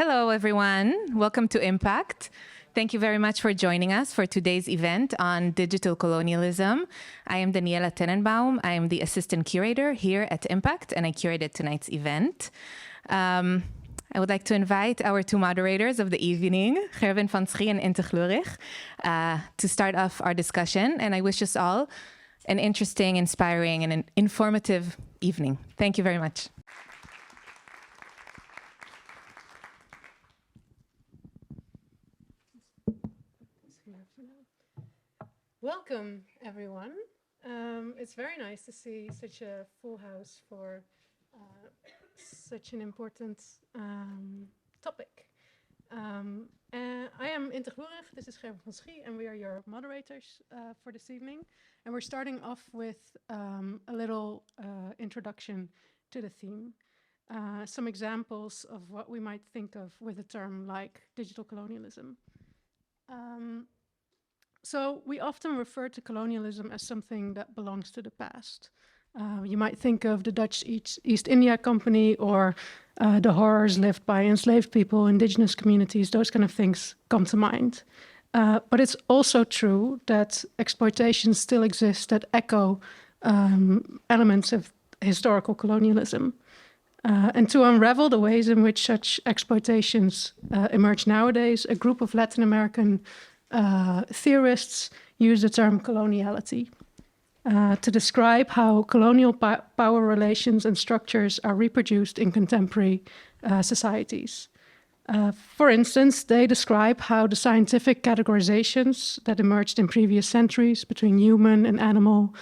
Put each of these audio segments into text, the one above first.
Hello, everyone. Welcome to IMPAKT. Thank you very much for joining us for today's event on digital colonialism. I am Daniela Tenenbaum. I am the assistant curator here at IMPAKT, and I curated tonight's event. I would like to invite our two moderators of the evening, Gerwin van Schie and Inte Gloerich, to start off our discussion. And I wish us all an interesting, inspiring, and an informative evening. Thank you very much. Welcome, everyone. It's very nice to see such a full house for such an important topic. I am Inte Gloerich, this is Gerwin van Schie, and we are your moderators for this evening. And we're starting off with a little introduction to the theme. Some examples of what we might think of with a term like digital colonialism. So we often refer to colonialism as something that belongs to the past. You might think of the Dutch East India Company or the horrors lived by enslaved people, indigenous communities, those kind of things come to mind. But it's also true that exploitations still exist that echo elements of historical colonialism. And to unravel the ways in which such exploitations emerge nowadays, a group of Latin American theorists use the term coloniality to describe how colonial power relations and structures are reproduced in contemporary societies. For instance, they describe how the scientific categorizations that emerged in previous centuries between human and animal,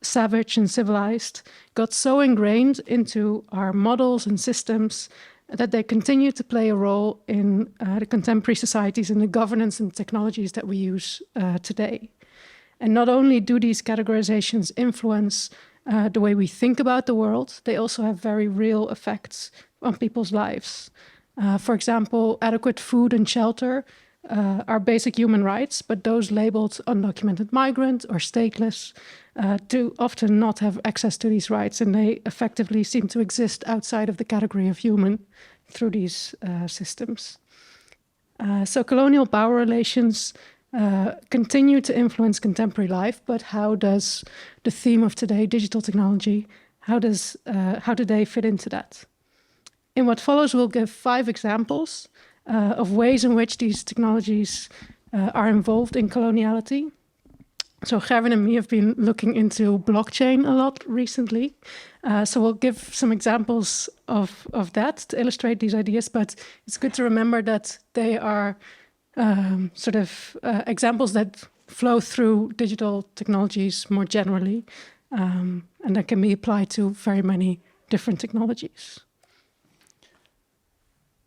savage and civilized, got so ingrained into our models and systems that they continue to play a role in the contemporary societies and the governance and technologies that we use today. And not only do these categorizations influence the way we think about the world, they also have very real effects on people's lives. For example, adequate food and shelter are basic human rights, but those labeled undocumented migrant or stateless do often not have access to these rights, and they effectively seem to exist outside of the category of human through these systems. So colonial power relations continue to influence contemporary life, but how does the theme of today, digital technology, how do they fit into that? In what follows, we'll give 5 examples of ways in which these technologies are involved in coloniality. So Gerwin and me have been looking into blockchain a lot recently. So we'll give some examples of that to illustrate these ideas, but it's good to remember that they are examples that flow through digital technologies more generally, and that can be applied to very many different technologies.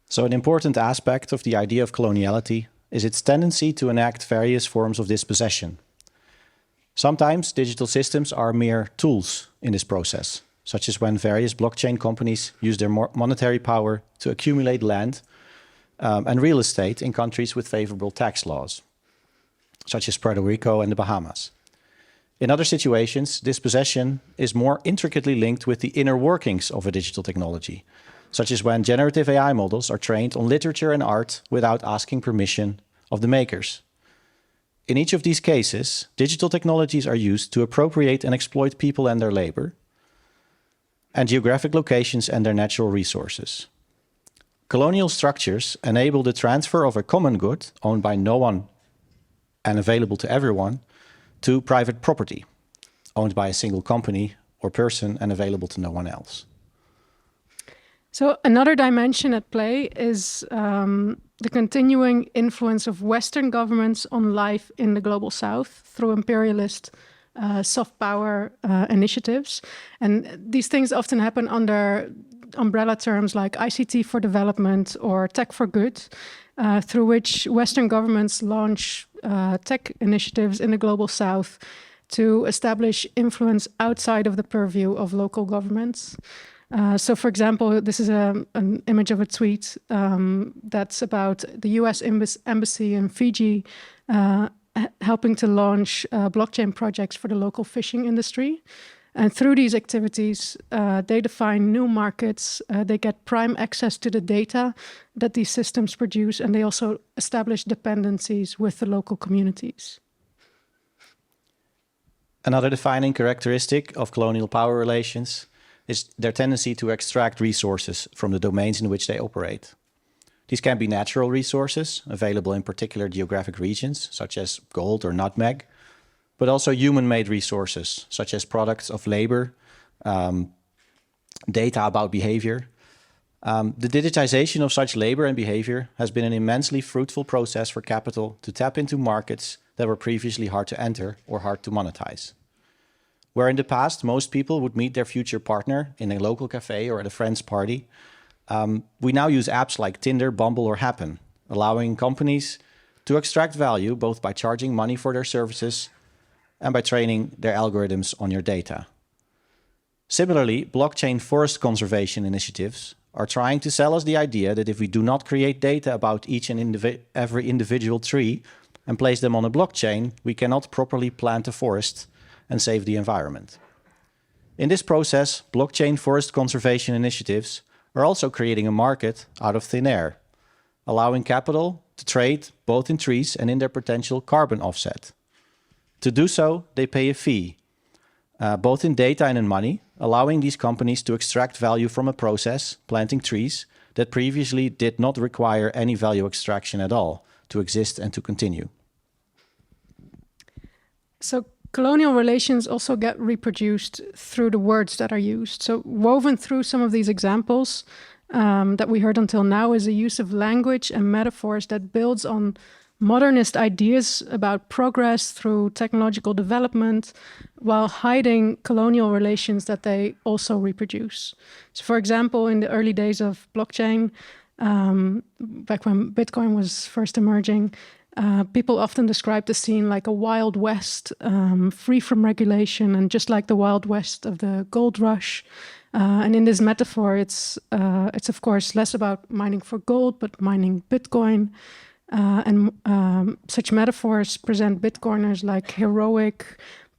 So an important aspect of the idea of coloniality is its tendency to enact various forms of dispossession. Sometimes digital systems are mere tools in this process, such as when various blockchain companies use their monetary power to accumulate land and real estate in countries with favorable tax laws, such as Puerto Rico and the Bahamas. In other situations, dispossession is more intricately linked with the inner workings of a digital technology, such as when generative AI models are trained on literature and art without asking permission of the makers. In each of these cases, digital technologies are used to appropriate and exploit people and their labor, and geographic locations and their natural resources. Colonial structures enable the transfer of a common good owned by no one and available to everyone to private property owned by a single company or person and available to no one else. So another dimension at play is the continuing influence of Western governments on life in the global South through imperialist soft power initiatives. And these things often happen under umbrella terms like ICT for development or tech for good, through which Western governments launch tech initiatives in the global South to establish influence outside of the purview of local governments. So, for example, this is an image of a tweet that's about the US embassy in Fiji helping to launch blockchain projects for the local fishing industry. And through these activities, they define new markets, they get prime access to the data that these systems produce, and they also establish dependencies with the local communities. Another defining characteristic of colonial power relations is their tendency to extract resources from the domains in which they operate. These can be natural resources available in particular geographic regions, such as gold or nutmeg, but also human-made resources, such as products of labor, data about behavior. The digitization of such labor and behavior has been an immensely fruitful process for capital to tap into markets that were previously hard to enter or hard to monetize. Where in the past, most people would meet their future partner in a local cafe or at a friend's party, we now use apps like Tinder, Bumble, or Happen, allowing companies to extract value both by charging money for their services and by training their algorithms on your data. Similarly, blockchain forest conservation initiatives are trying to sell us the idea that if we do not create data about each and every individual tree and place them on a blockchain, we cannot properly plant a forest and save the environment. In this process, blockchain forest conservation initiatives are also creating a market out of thin air, allowing capital to trade both in trees and in their potential carbon offset. To do so, they pay a fee, both in data and in money, allowing these companies to extract value from a process, planting trees, that previously did not require any value extraction at all to exist and to continue. So colonial relations also get reproduced through the words that are used. So woven through some of these examples that we heard until now is a use of language and metaphors that builds on modernist ideas about progress through technological development while hiding colonial relations that they also reproduce. So for example, in the early days of blockchain, back when Bitcoin was first emerging, people often describe the scene like a Wild West, free from regulation, and just like the Wild West of the gold rush. And in this metaphor, it's of course less about mining for gold, but mining Bitcoin. Such metaphors present Bitcoiners like heroic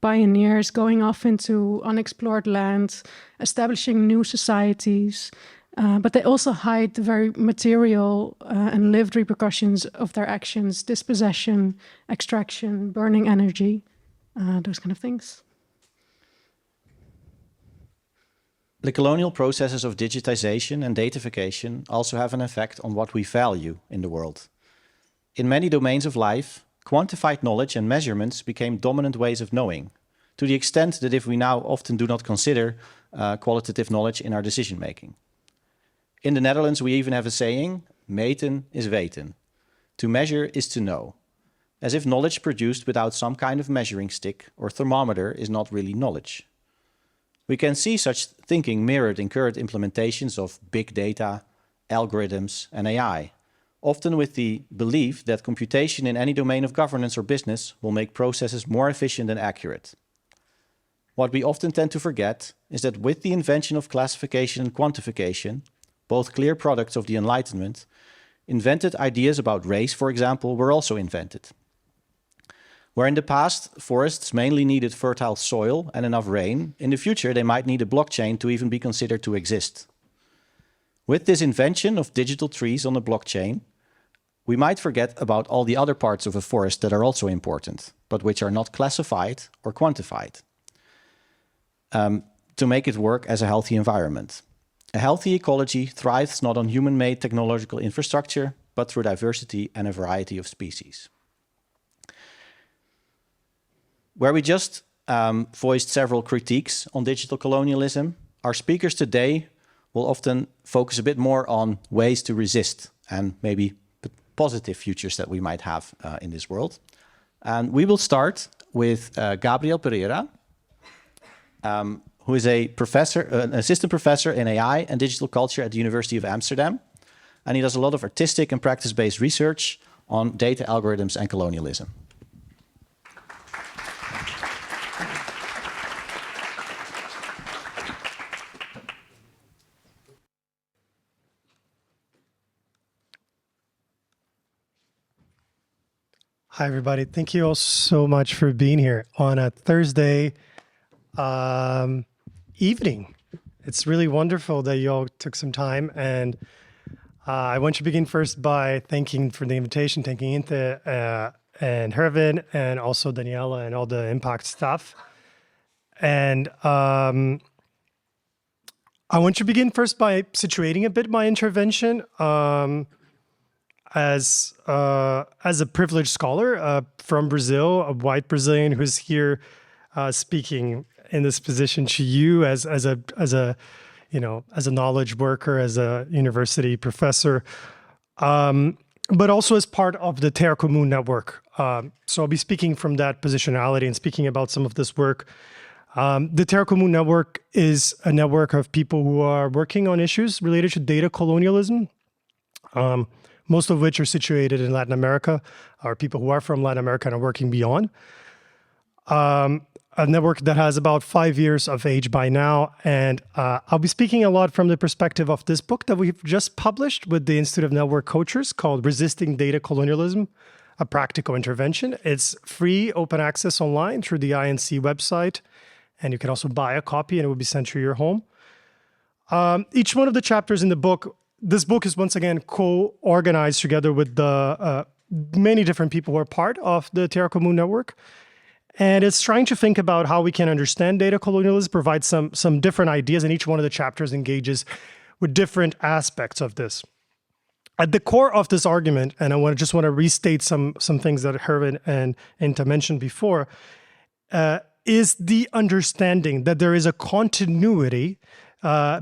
pioneers going off into unexplored lands, establishing new societies. But they also hide the very material and lived repercussions of their actions, dispossession, extraction, burning energy, those kind of things. The colonial processes of digitization and datafication also have an effect on what we value in the world. In many domains of life, quantified knowledge and measurements became dominant ways of knowing, to the extent that if we now often do not consider qualitative knowledge in our decision-making. In the Netherlands, we even have a saying, meten is weten. To measure is to know, as if knowledge produced without some kind of measuring stick or thermometer is not really knowledge. We can see such thinking mirrored in current implementations of big data, algorithms, and AI, often with the belief that computation in any domain of governance or business will make processes more efficient and accurate. What we often tend to forget is that with the invention of classification and quantification, both clear products of the Enlightenment, invented ideas about race, for example, were also invented. Where in the past, forests mainly needed fertile soil and enough rain, in the future they might need a blockchain to even be considered to exist. With this invention of digital trees on the blockchain, we might forget about all the other parts of a forest that are also important, but which are not classified or quantified, to make it work as a healthy environment. A healthy ecology thrives not on human-made technological infrastructure, but through diversity and a variety of species. Where we just voiced several critiques on digital colonialism, our speakers today will often focus a bit more on ways to resist and maybe positive futures that we might have in this world. And we will start with Gabriel Pereira, who is a professor, an assistant professor in AI and digital culture at the University of Amsterdam. And he does a lot of artistic and practice-based research on data algorithms and colonialism. Hi, everybody. Thank you all so much for being here on a Thursday. evening. It's really wonderful that you all took some time, and I want to begin first by thanking for the invitation, thanking Inte and Gerwin, and also Daniela and all the IMPAKT staff. And I want to begin first by situating a bit my intervention as a privileged scholar from Brazil, a white Brazilian who's here speaking in this position to you as a knowledge worker, as a university professor, but also as part of the Terra Comum network. So I'll be speaking from that positionality and speaking about some of this work. The Terra Comum network is a network of people who are working on issues related to data colonialism, most of which are situated in Latin America, or people who are from Latin America and are working beyond. A network that has about 5 years of age by now. And I'll be speaking a lot from the perspective of this book that we've just published with the Institute of Network Cultures called Resisting Data Colonialism, a Practical Intervention. It's free, open access online through the INC website. And you can also buy a copy and it will be sent to your home. Each one of the chapters in the book, this book is once again co-organized together with the many different people who are part of the Terra Comum network. And it's trying to think about how we can understand data colonialism, provide some different ideas, and each one of the chapters engages with different aspects of this. At the core of this argument, and I just want to restate some things that Gerwin and Inte mentioned before, is the understanding that there is a continuity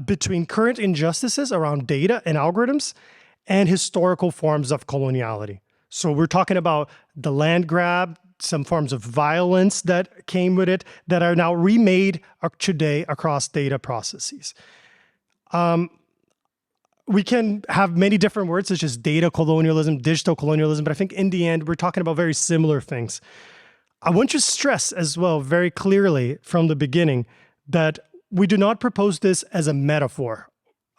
between current injustices around data and algorithms and historical forms of coloniality. So we're talking about the land grab, some forms of violence that came with it that are now remade today across data processes. We can have many different words such as data colonialism, digital colonialism, but I think in the end, we're talking about very similar things. I want to stress as well very clearly from the beginning that we do not propose this as a metaphor.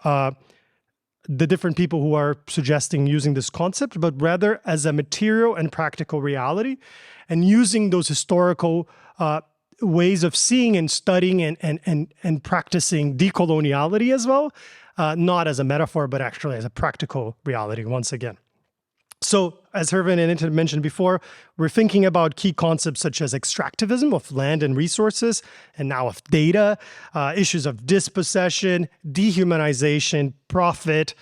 The different people who are suggesting using this concept, but rather as a material and practical reality, and using those historical ways of seeing and studying and practicing decoloniality as well, not as a metaphor, but actually as a practical reality once again. So, as Gerwin and Inte mentioned before, we're thinking about key concepts such as extractivism of land and resources, and now of data, issues of dispossession, dehumanization, profit,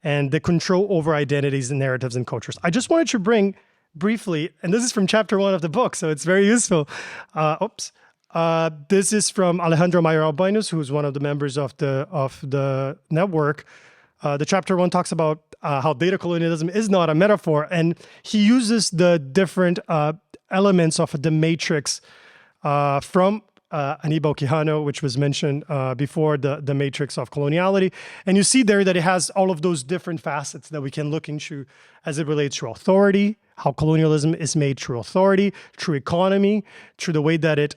and the control over identities and narratives and cultures. I just wanted to bring briefly, and this is from chapter 1 of the book, so it's very useful. This is from Alejandro Mayer Albinus, who's one of the members of the network. The chapter 1 talks about how data colonialism is not a metaphor, and he uses the different elements of the matrix from Aníbal Quijano, which was mentioned before, the matrix of coloniality. And you see there that it has all of those different facets that we can look into as it relates to authority, how colonialism is made through authority, through economy, through the way that it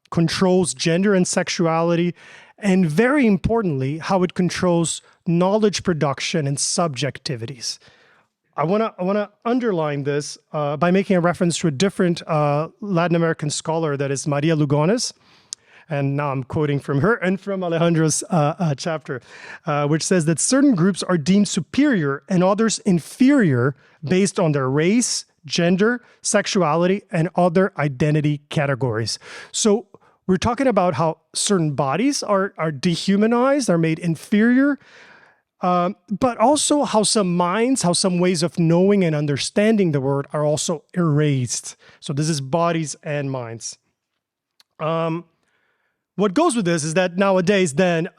controls gender and sexuality, and very importantly, how it controls knowledge production and subjectivities. I want to underline this by making a reference to a different Latin American scholar, that is Maria Lugones. And now I'm quoting from her and from Alejandro's chapter, which says that certain groups are deemed superior and others inferior based on their race, gender, sexuality, and other identity categories. So we're talking about how certain bodies are dehumanized, are made inferior, but also how some minds, how some ways of knowing and understanding the world are also erased. So this is bodies and minds. What goes with this is that nowadays then,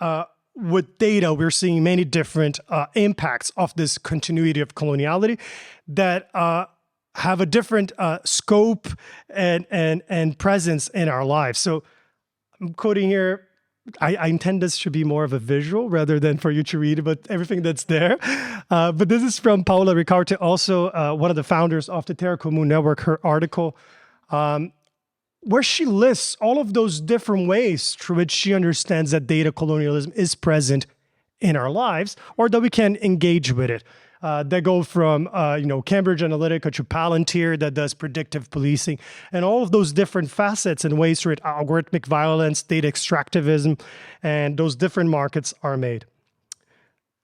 with data, we're seeing many different impacts of this continuity of coloniality that have a different scope and presence in our lives. So I'm quoting here, I intend this to be more of a visual rather than for you to read about everything that's there. But this is from Paula Ricarte, also one of the founders of the Terra Comum network, her article, where she lists all of those different ways through which she understands that data colonialism is present in our lives, or that we can engage with it. that go from Cambridge Analytica to Palantir that does predictive policing, and all of those different facets and ways through it, algorithmic violence, data extractivism, and those different markets are made.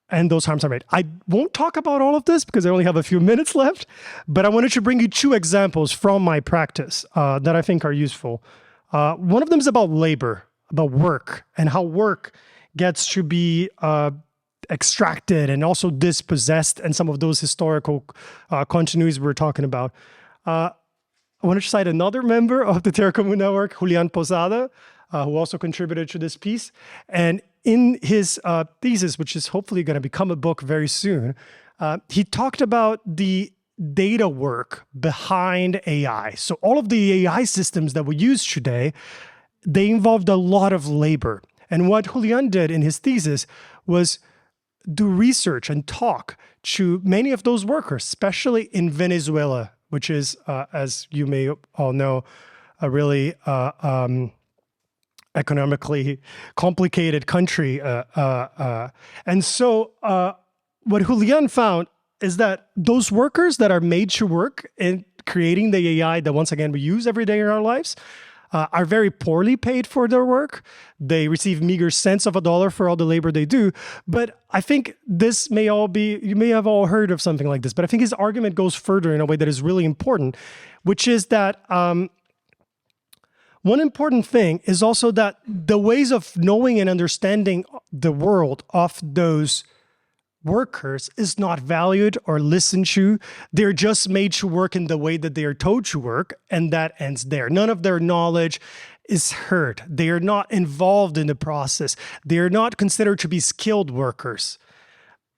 And those harms are made. I won't talk about all of this because I only have a few minutes left, but I wanted to bring you two examples from my practice that I think are useful. One of them is about labor, about work, and how work gets to be extracted and also dispossessed, and some of those historical continuities we were talking about. I wanted to cite another member of the Terra Común network, Julián Posada, who also contributed to this piece. And in his thesis, which is hopefully going to become a book very soon, he talked about the data work behind AI. So all of the AI systems that we use today, they involved a lot of labor. And what Julián did in his thesis was do research and talk to many of those workers, especially in Venezuela, which is, as you may all know, a really economically complicated country. And so what Julián found is that those workers that are made to work in creating the AI that, once again, we use every day in our lives, are very poorly paid for their work. They receive meager cents of a dollar for all the labor they do. But I think this may all be, you may have all heard of something like this, but I think his argument goes further in a way that is really important, which is that one important thing is also that the ways of knowing and understanding the world of those workers is not valued or listened to. They're just made to work in the way that they are told to work, and that ends there. None of their knowledge is heard. They are not involved in the process. They are not considered to be skilled workers.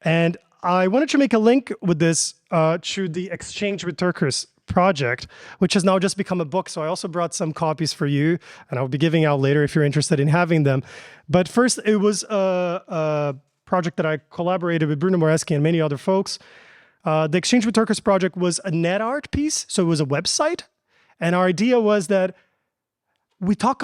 And I wanted to make a link with this to the Exchange with Turkers project, which has now just become a book. So I also brought some copies for you, and I'll be giving out later if you're interested in having them. But first, it was a project that I collaborated with Bruno Moreski and many other folks. The Exchange with Turkers project was a net art piece, so it was a website. And our idea was that we talk,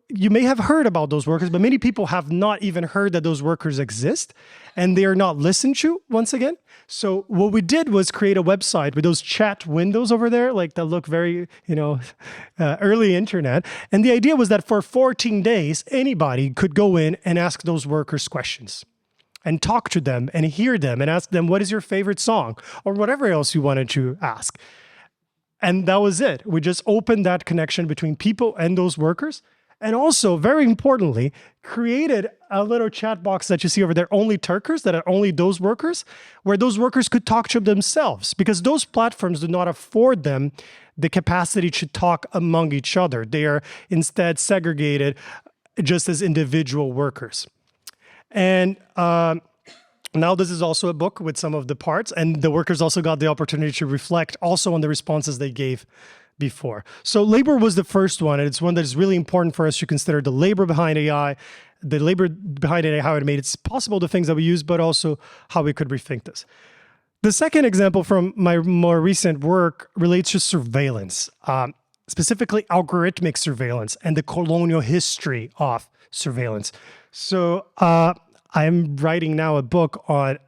you may have heard about those workers, but many people have not even heard that those workers exist, and they are not listened to, once again. So what we did was create a website with those chat windows over there, like that look very, early internet. And the idea was that for 14 days, anybody could go in and ask those workers questions, and talk to them and hear them and ask them, what is your favorite song? Or whatever else you wanted to ask. And that was it. We just opened that connection between people and those workers. And also, very importantly, created a little chat box that you see over there, only Turkers, that are only those workers, where those workers could talk to themselves, because those platforms do not afford them the capacity to talk among each other. They are instead segregated just as individual workers. And now this is also a book with some of the parts, and the workers also got the opportunity to reflect also on the responses they gave before. So labor was the first one, and it's one that is really important for us to consider: the labor behind AI, the labor behind AI, how it made it possible, the things that we use, but also how we could rethink this. The second example from my more recent work relates to surveillance, specifically algorithmic surveillance and the colonial history of surveillance. So I'm writing now a book on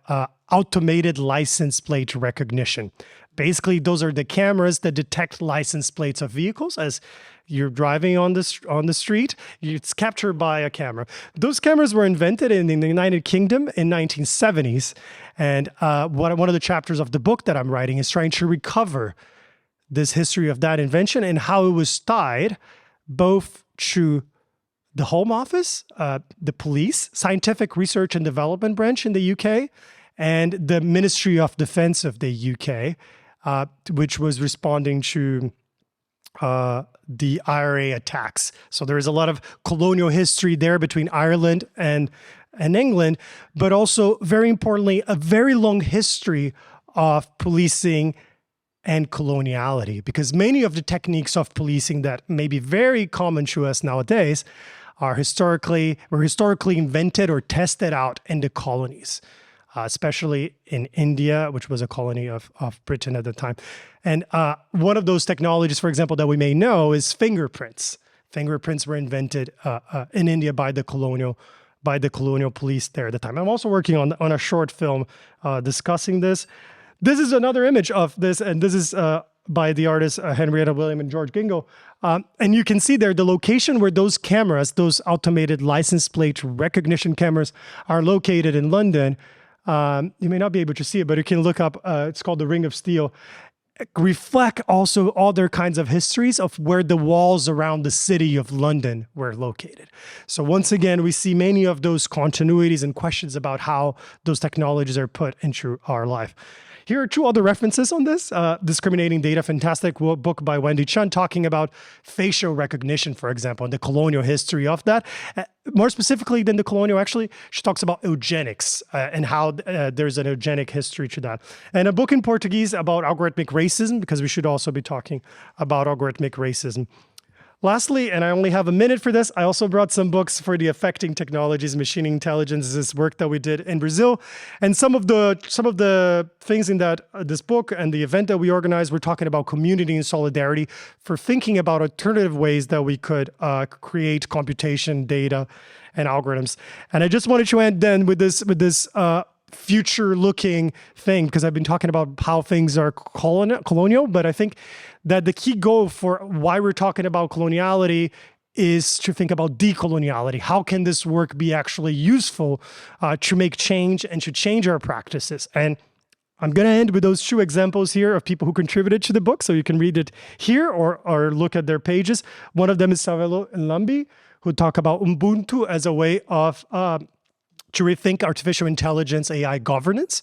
automated license plate recognition. Basically, those are the cameras that detect license plates of vehicles as you're driving on the street. It's captured by a camera. Those cameras were invented in the United Kingdom in 1970s. And one of the chapters of the book that I'm writing is trying to recover this history of that invention and how it was tied both to the Home Office, the police, scientific research and development branch in the UK, and the Ministry of Defence of the UK, which was responding to the IRA attacks. So there is a lot of colonial history there between Ireland and England, but also, very importantly, a very long history of policing and coloniality, because many of the techniques of policing that may be very common to us nowadays were historically invented or tested out in the colonies, especially in India, which was a colony of Britain at the time. And one of those technologies, for example, that we may know is fingerprints. Fingerprints were invented in India by the colonial by the colonial police there at the time. I'm also working on a short film discussing this. This is another image of this, and this is by the artists Henrietta William and George Gingo. And you can see there the location where those cameras, those automated license plate recognition cameras, are located in London. You may not be able to see it, but you can look up, it's called the Ring of Steel. Reflect also other kinds of histories of where the walls around the city of London were located. So once again, we see many of those continuities and questions about how those technologies are put into our life. Here are two other references on this. Discriminating Data, fantastic book by Wendy Chun talking about facial recognition, for example, and the colonial history of that. More specifically than the colonial, actually, she talks about eugenics and how there's an eugenic history to that. And a book in Portuguese about algorithmic racism, because we should also be talking about algorithmic racism. Lastly, and I only have a minute for this, I also brought some books for the affecting technologies, machine intelligence, this work that we did in Brazil. And some of the things in that this book and the event that we organized, we're talking about community and solidarity for thinking about alternative ways that we could create computation, data, and algorithms. And I just wanted to end then with this future-looking thing, because I've been talking about how things are colonial, but I think that the key goal for why we're talking about coloniality is to think about decoloniality. How can this work be actually useful to make change and to change our practices? And I'm going to end with those two examples here of people who contributed to the book, so you can read it here or look at their pages. One of them is Savelo and Lambi, who talk about Ubuntu as a way of to rethink artificial intelligence, AI governance,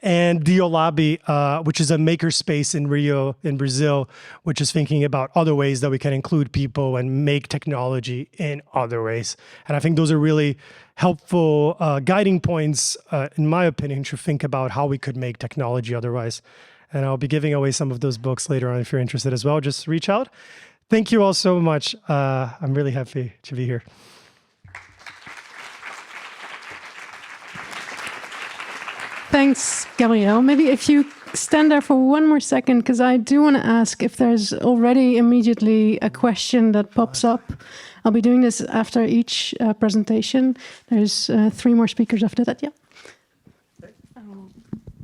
and Diolabi, which is a makerspace in Rio, in Brazil, which is thinking about other ways that we can include people and make technology in other ways. And I think those are really helpful guiding points, in my opinion, to think about how we could make technology otherwise. And I'll be giving away some of those books later on if you're interested as well. Just reach out. Thank you all so much. I'm really happy to be here. Thanks, Gabriel. Maybe if you stand there for one more second, because I do want to ask if there's already immediately a question that pops up. I'll be doing this after each presentation. There's 3 more speakers after that, yeah.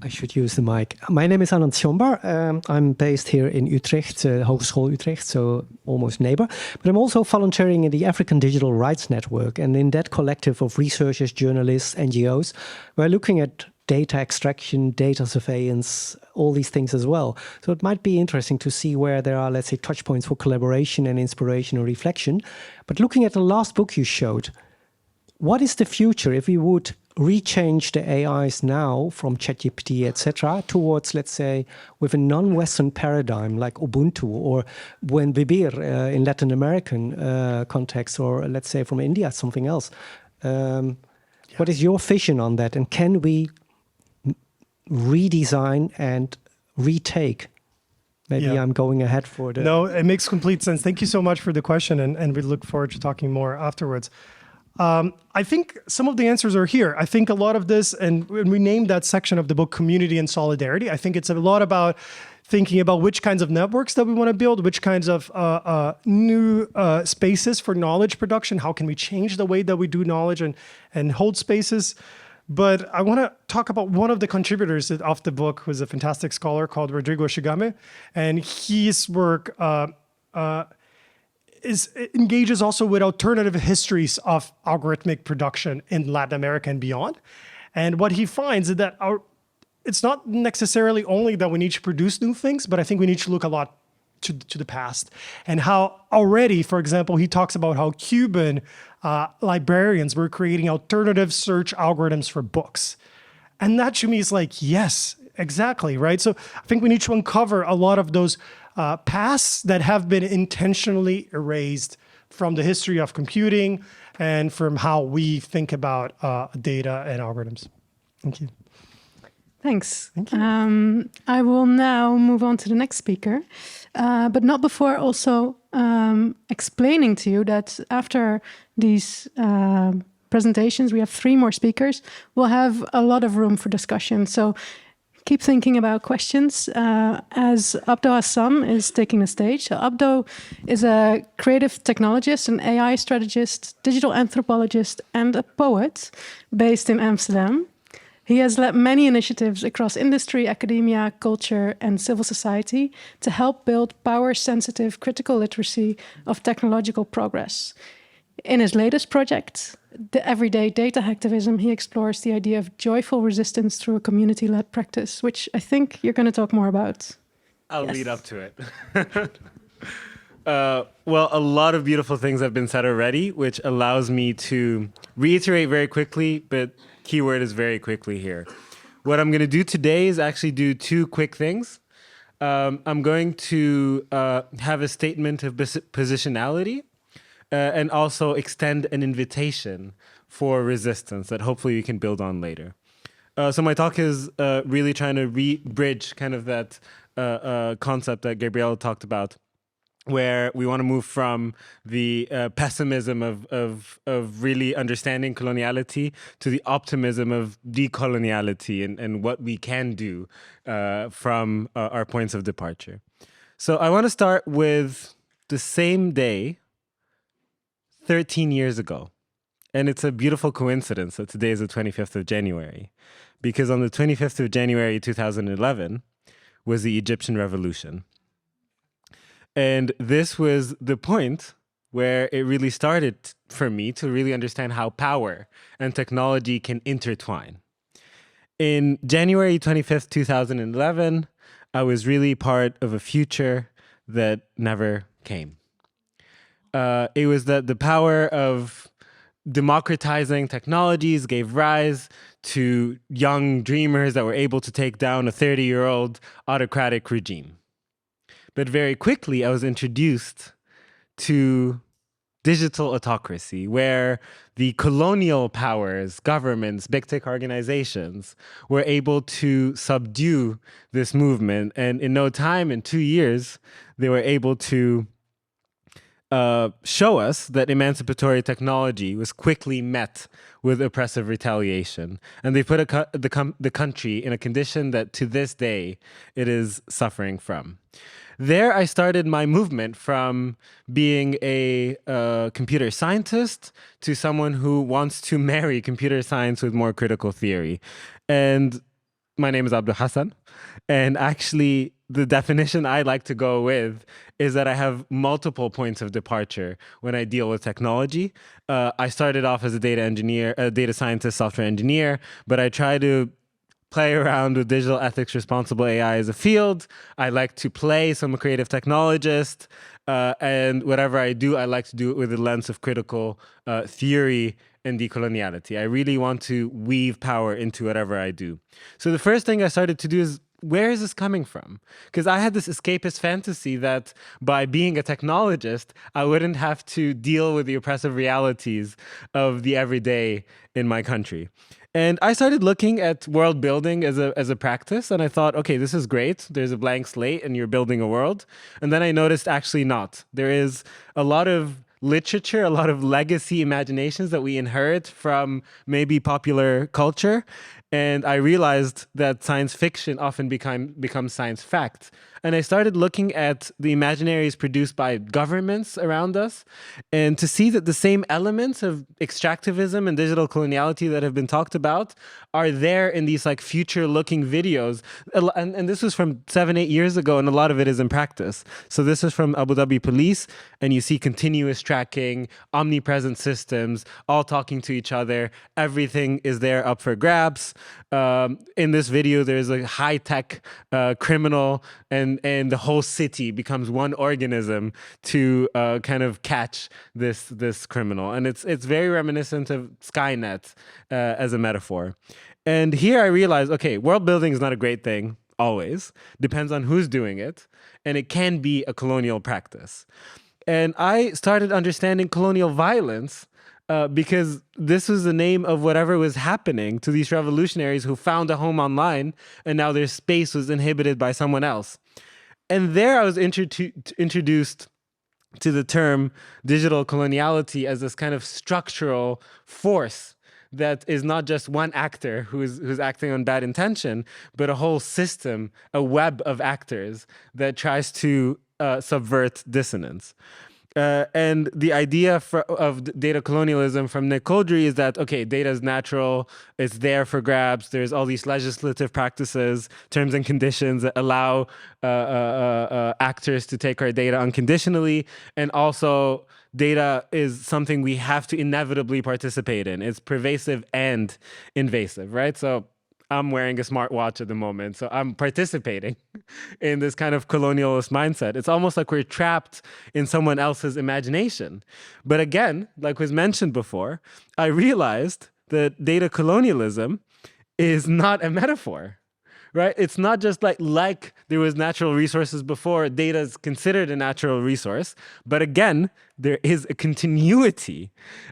I should use the mic. My name is Anand Sjombar. I'm based here in Utrecht, Hogeschool Utrecht, so almost neighbor. But I'm also volunteering in the African Digital Rights Network. And in that collective of researchers, journalists, NGOs, we're looking at data extraction, data surveillance, all these things as well. So it might be interesting to see where there are, let's say, touch points for collaboration and inspiration or reflection. But looking at the last book you showed, what is the future if we would rechange the AIs now from ChatGPT, etc., towards, let's say, with a non-Western paradigm like Ubuntu, or when Vivir in Latin American context, or let's say from India, something else. What is your vision on that? And can we redesign and retake? Maybe I'm going ahead for the... No, it makes complete sense. Thank you so much for the question, and we look forward to talking more afterwards. I think some of the answers are here. I think a lot of this, and we named that section of the book Community and Solidarity. I think it's a lot about thinking about which kinds of networks that we want to build, which kinds of new spaces for knowledge production. How can we change the way that we do knowledge and hold spaces? But I want to talk about one of the contributors of the book, who's a fantastic scholar called Rodrigo Shigame. And his work engages also with alternative histories of algorithmic production in Latin America and beyond. And what he finds is that it's not necessarily only that we need to produce new things, but I think we need to look a lot to the past. And how already, for example, he talks about how Cuban librarians were creating alternative search algorithms for books. And that to me is like, yes, exactly, right? So I think we need to uncover a lot of those pasts that have been intentionally erased from the history of computing and from how we think about data and algorithms. Thank you. Thanks. Thank you. I will now move on to the next speaker, but not before also explaining to you that after these presentations, we have 3 more speakers. We'll have a lot of room for discussion. So keep thinking about questions as Abdo Hassam is taking the stage. So Abdo is a creative technologist, an AI strategist, digital anthropologist, and a poet based in Amsterdam. He has led many initiatives across industry, academia, culture, and civil society to help build power-sensitive critical literacy of technological progress. In his latest project, The Everyday Data Activism, he explores the idea of joyful resistance through a community-led practice, which I think you're going to talk more about. I'll lead up to it. Well, a lot of beautiful things have been said already, which allows me to reiterate very quickly, but keyword is very quickly here. What I'm going to do today is actually do two quick things. I'm going to have a statement of positionality and also extend an invitation for resistance that hopefully we can build on later. So my talk is really trying to bridge kind of that concept that Gabrielle talked about, where we want to move from the pessimism of really understanding coloniality to the optimism of decoloniality and what we can do from our points of departure. So I want to start with the same day 13 years ago. And it's a beautiful coincidence that today is the 25th of January, because on the 25th of January 2011 was the Egyptian Revolution. And this was the point where it really started for me to really understand how power and technology can intertwine. In January 25th, 2011, I was really part of a future that never came. It was that the power of democratizing technologies gave rise to young dreamers that were able to take down a 30-year-old autocratic regime. But very quickly, I was introduced to digital autocracy, where the colonial powers, governments, big tech organizations were able to subdue this movement. And in no time, in 2 years, they were able to show us that emancipatory technology was quickly met with oppressive retaliation. And they put the country in a condition that to this day it is suffering from. There, I started my movement from being a computer scientist to someone who wants to marry computer science with more critical theory. And my name is Abdo Hassan. And actually, the definition I like to go with is that I have multiple points of departure when I deal with technology. I started off as a data scientist, software engineer, but I try to play around with digital ethics, responsible AI as a field. I like to play, so I'm a creative technologist. And whatever I do, I like to do it with a lens of critical theory and decoloniality. I really want to weave power into whatever I do. So the first thing I started to do is, where is this coming from? Because I had this escapist fantasy that by being a technologist, I wouldn't have to deal with the oppressive realities of the everyday in my country. And I started looking at world building as a practice, and I thought, okay, this is great. There's a blank slate and you're building a world. And then I noticed actually not. There is a lot of literature, a lot of legacy imaginations that we inherit from maybe popular culture. And I realized that science fiction often becomes science fact. And I started looking at the imaginaries produced by governments around us, and to see that the same elements of extractivism and digital coloniality that have been talked about are there in these like future-looking videos. And this was from 7-8 years ago, and a lot of it is in practice. So this is from Abu Dhabi police, and you see continuous tracking, omnipresent systems, all talking to each other. Everything is there up for grabs. In this video, there's a high-tech criminal, and the whole city becomes one organism to kind of catch this criminal. And it's very reminiscent of Skynet as a metaphor. And here I realized, okay, world building is not a great thing, always. Depends on who's doing it. And it can be a colonial practice. And I started understanding colonial violence because this was the name of whatever was happening to these revolutionaries who found a home online, and now their space was inhibited by someone else. And there I was introduced to the term digital coloniality as this kind of structural force that is not just one actor who's acting on bad intention, but a whole system, a web of actors that tries to subvert dissonance. And the idea of data colonialism from Nick Coldry is that, okay, data is natural, it's there for grabs, there's all these legislative practices, terms and conditions that allow actors to take our data unconditionally, and also data is something we have to inevitably participate in. It's pervasive and invasive, right? So I'm wearing a smartwatch at the moment, so I'm participating in this kind of colonialist mindset. It's almost like we're trapped in someone else's imagination. But again, like was mentioned before, I realized that data colonialism is not a metaphor, right? It's not just like there was natural resources before, data is considered a natural resource, but again, there is a continuity.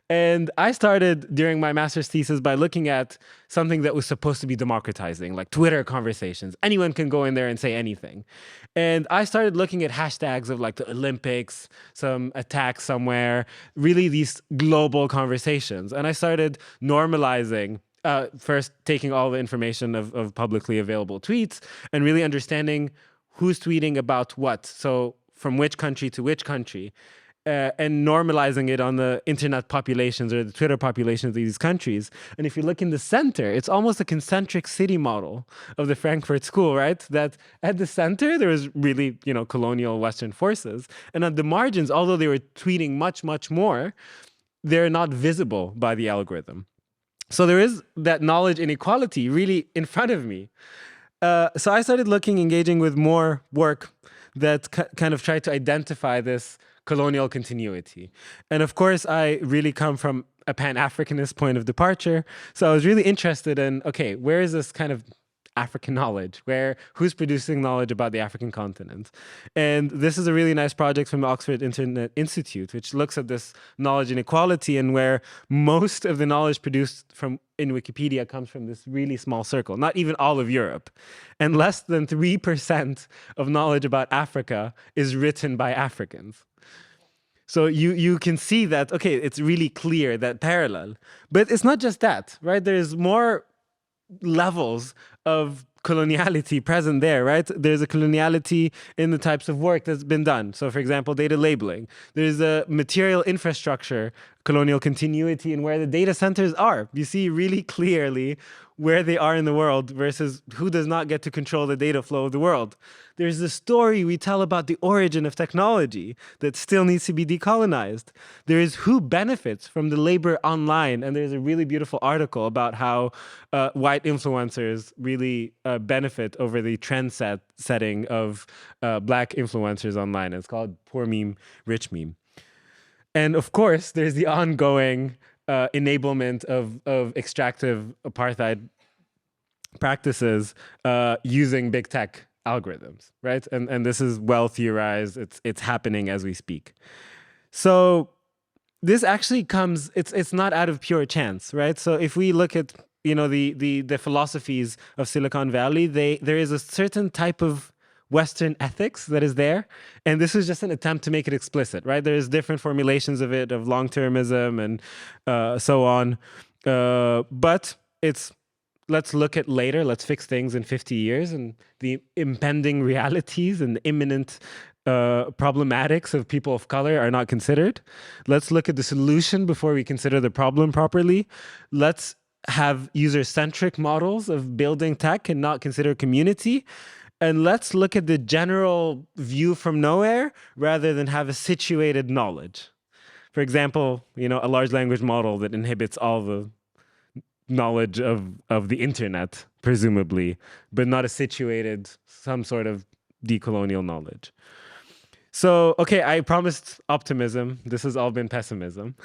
And I started during my master's thesis by looking at something that was supposed to be democratizing, like Twitter conversations. Anyone can go in there and say anything. And I started looking at hashtags of like the Olympics, some attack somewhere, really these global conversations. And I started normalizing first taking all the information of publicly available tweets and really understanding who's tweeting about what. So from which country to which country, and normalizing it on the internet populations or the Twitter populations of these countries. And if you look in the center, it's almost a concentric city model of the Frankfurt School, right? That at the center, there was really, colonial Western forces. And at the margins, although they were tweeting much, much more, they're not visible by the algorithm. So there is that knowledge inequality really in front of me. So I started engaging with more work that kind of tried to identify this colonial continuity. And of course, I really come from a Pan-Africanist point of departure. So I was really interested in, okay, where is this kind of African knowledge? Who's producing knowledge about the African continent? And this is a really nice project from the Oxford Internet Institute, which looks at this knowledge inequality and where most of the knowledge produced in Wikipedia comes from this really small circle, not even all of Europe. And less than 3% of knowledge about Africa is written by Africans. So you can see that, okay, it's really clear, that parallel. But it's not just that, right? There's more levels of coloniality present there, right? There's a coloniality in the types of work that's been done. So for example, data labeling. There's a material infrastructure colonial continuity in where the data centers are. You see really clearly where they are in the world versus who does not get to control the data flow of the world. There's the story we tell about the origin of technology that still needs to be decolonized. There is who benefits from the labor online. And there's a really beautiful article about how white influencers really benefit over the trend setting of black influencers online. It's called Poor Meme, Rich Meme. And of course, there's the ongoing enablement of extractive apartheid practices using big tech algorithms, right? And this is well theorized. It's happening as we speak. So this actually comes, it's not out of pure chance, right? So if we look at the philosophies of Silicon Valley, there is a certain type of Western ethics that is there. And this is just an attempt to make it explicit, right? There's different formulations of it, of long-termism and so on. But let's look at later, let's fix things in 50 years and the impending realities and the imminent problematics of people of color are not considered. Let's look at the solution before we consider the problem properly. Let's have user-centric models of building tech and not consider community. And let's look at the general view from nowhere rather than have a situated knowledge. For example, a large language model that inhibits all the knowledge of the internet, presumably, but not a situated, some sort of decolonial knowledge. So, okay, I promised optimism. This has all been pessimism.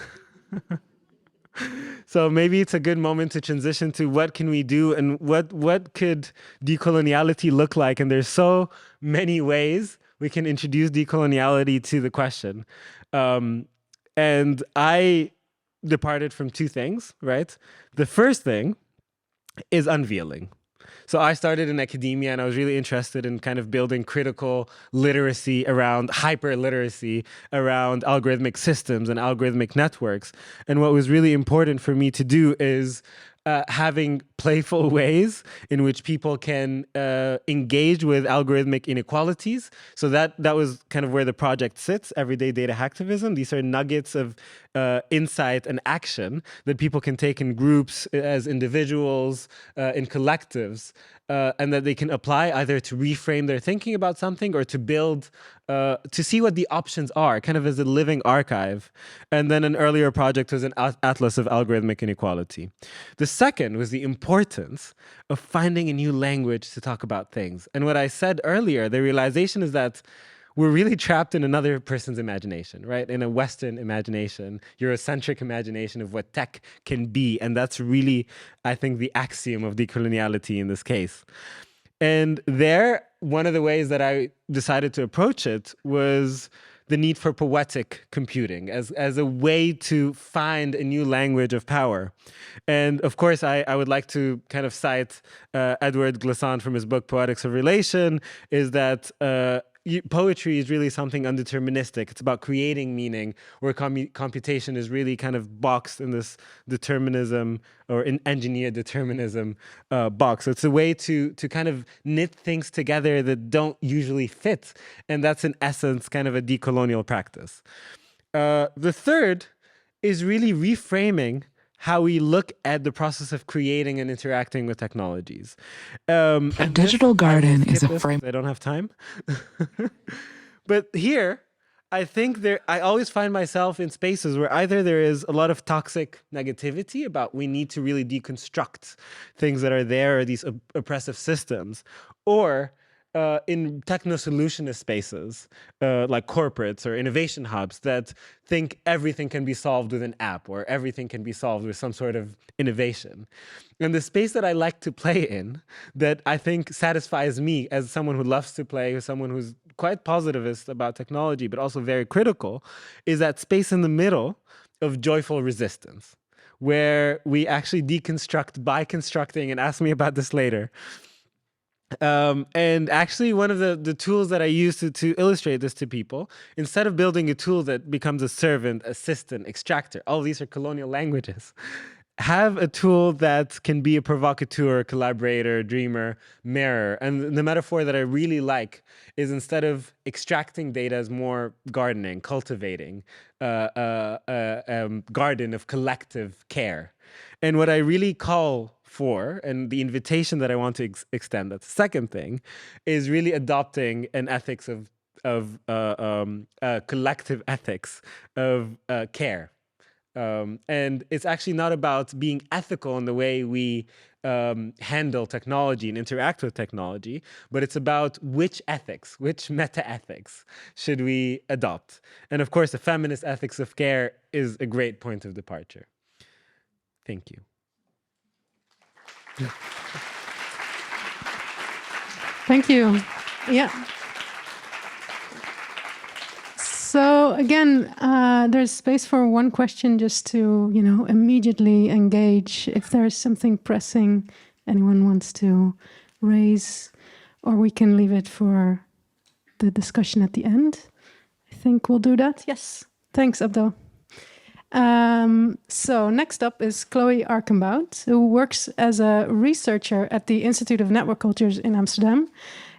So maybe it's a good moment to transition to what can we do and what could decoloniality look like? And there's so many ways we can introduce decoloniality to the question. And I departed from two things, right? The first thing is unveiling. So I started in academia, and I was really interested in kind of building critical literacy around hyper literacy around algorithmic systems and algorithmic networks. And what was really important for me to do is having playful ways in which people can engage with algorithmic inequalities. So that was kind of where the project sits, everyday data hacktivism. These are nuggets of insight and action that people can take in groups, as individuals, in collectives, and that they can apply either to reframe their thinking about something or to build, to see what the options are, kind of as a living archive. And then an earlier project was an atlas of algorithmic inequality. The second was the importance of finding a new language to talk about things. And what I said earlier, the realization is that we're really trapped in another person's imagination, right? In a Western imagination, Eurocentric imagination of what tech can be. And that's really, I think, the axiom of decoloniality in this case. And there, one of the ways that I decided to approach it was the need for poetic computing as a way to find a new language of power. And of course, I would like to kind of cite Edward Glissant from his book, Poetics of Relation, is that poetry is really something undeterministic. It's about creating meaning, where computation is really kind of boxed in this determinism or in engineered determinism box. So it's a way to kind of knit things together that don't usually fit. And that's in essence kind of a decolonial practice. The third is really reframing how we look at the process of creating and interacting with technologies. A digital garden is a frame. I don't have time. But here, I think I always find myself in spaces where either there is a lot of toxic negativity about we need to really deconstruct things that are there, or these oppressive systems, or in techno-solutionist spaces, like corporates or innovation hubs that think everything can be solved with an app or everything can be solved with some sort of innovation. And the space that I like to play in, that I think satisfies me as someone who loves to play, as someone who's quite positivist about technology, but also very critical, is that space in the middle of joyful resistance, where we actually deconstruct by constructing, and ask me about this later. And actually, one of the tools that I use to illustrate this to people, instead of building a tool that becomes a servant, assistant, extractor, all these are colonial languages, have a tool that can be a provocateur, collaborator, dreamer, mirror. And the metaphor that I really like is, instead of extracting data, as more gardening, cultivating, garden of collective care. And what I really call for, and the invitation that I want to extend, that's the second thing, is really adopting an ethics of collective ethics of care. And it's actually not about being ethical in the way we handle technology and interact with technology, but it's about which ethics, which meta-ethics should we adopt. And of course, the feminist ethics of care is a great point of departure. Thank you. Thank you. Yeah. So again, there's space for one question, just to, immediately engage if there's something pressing anyone wants to raise, or we can leave it for the discussion at the end. I think we'll do that. Yes. Thanks, Abdel. So next up is Chloe Arkenbout, who works as a researcher at the Institute of Network Cultures in Amsterdam,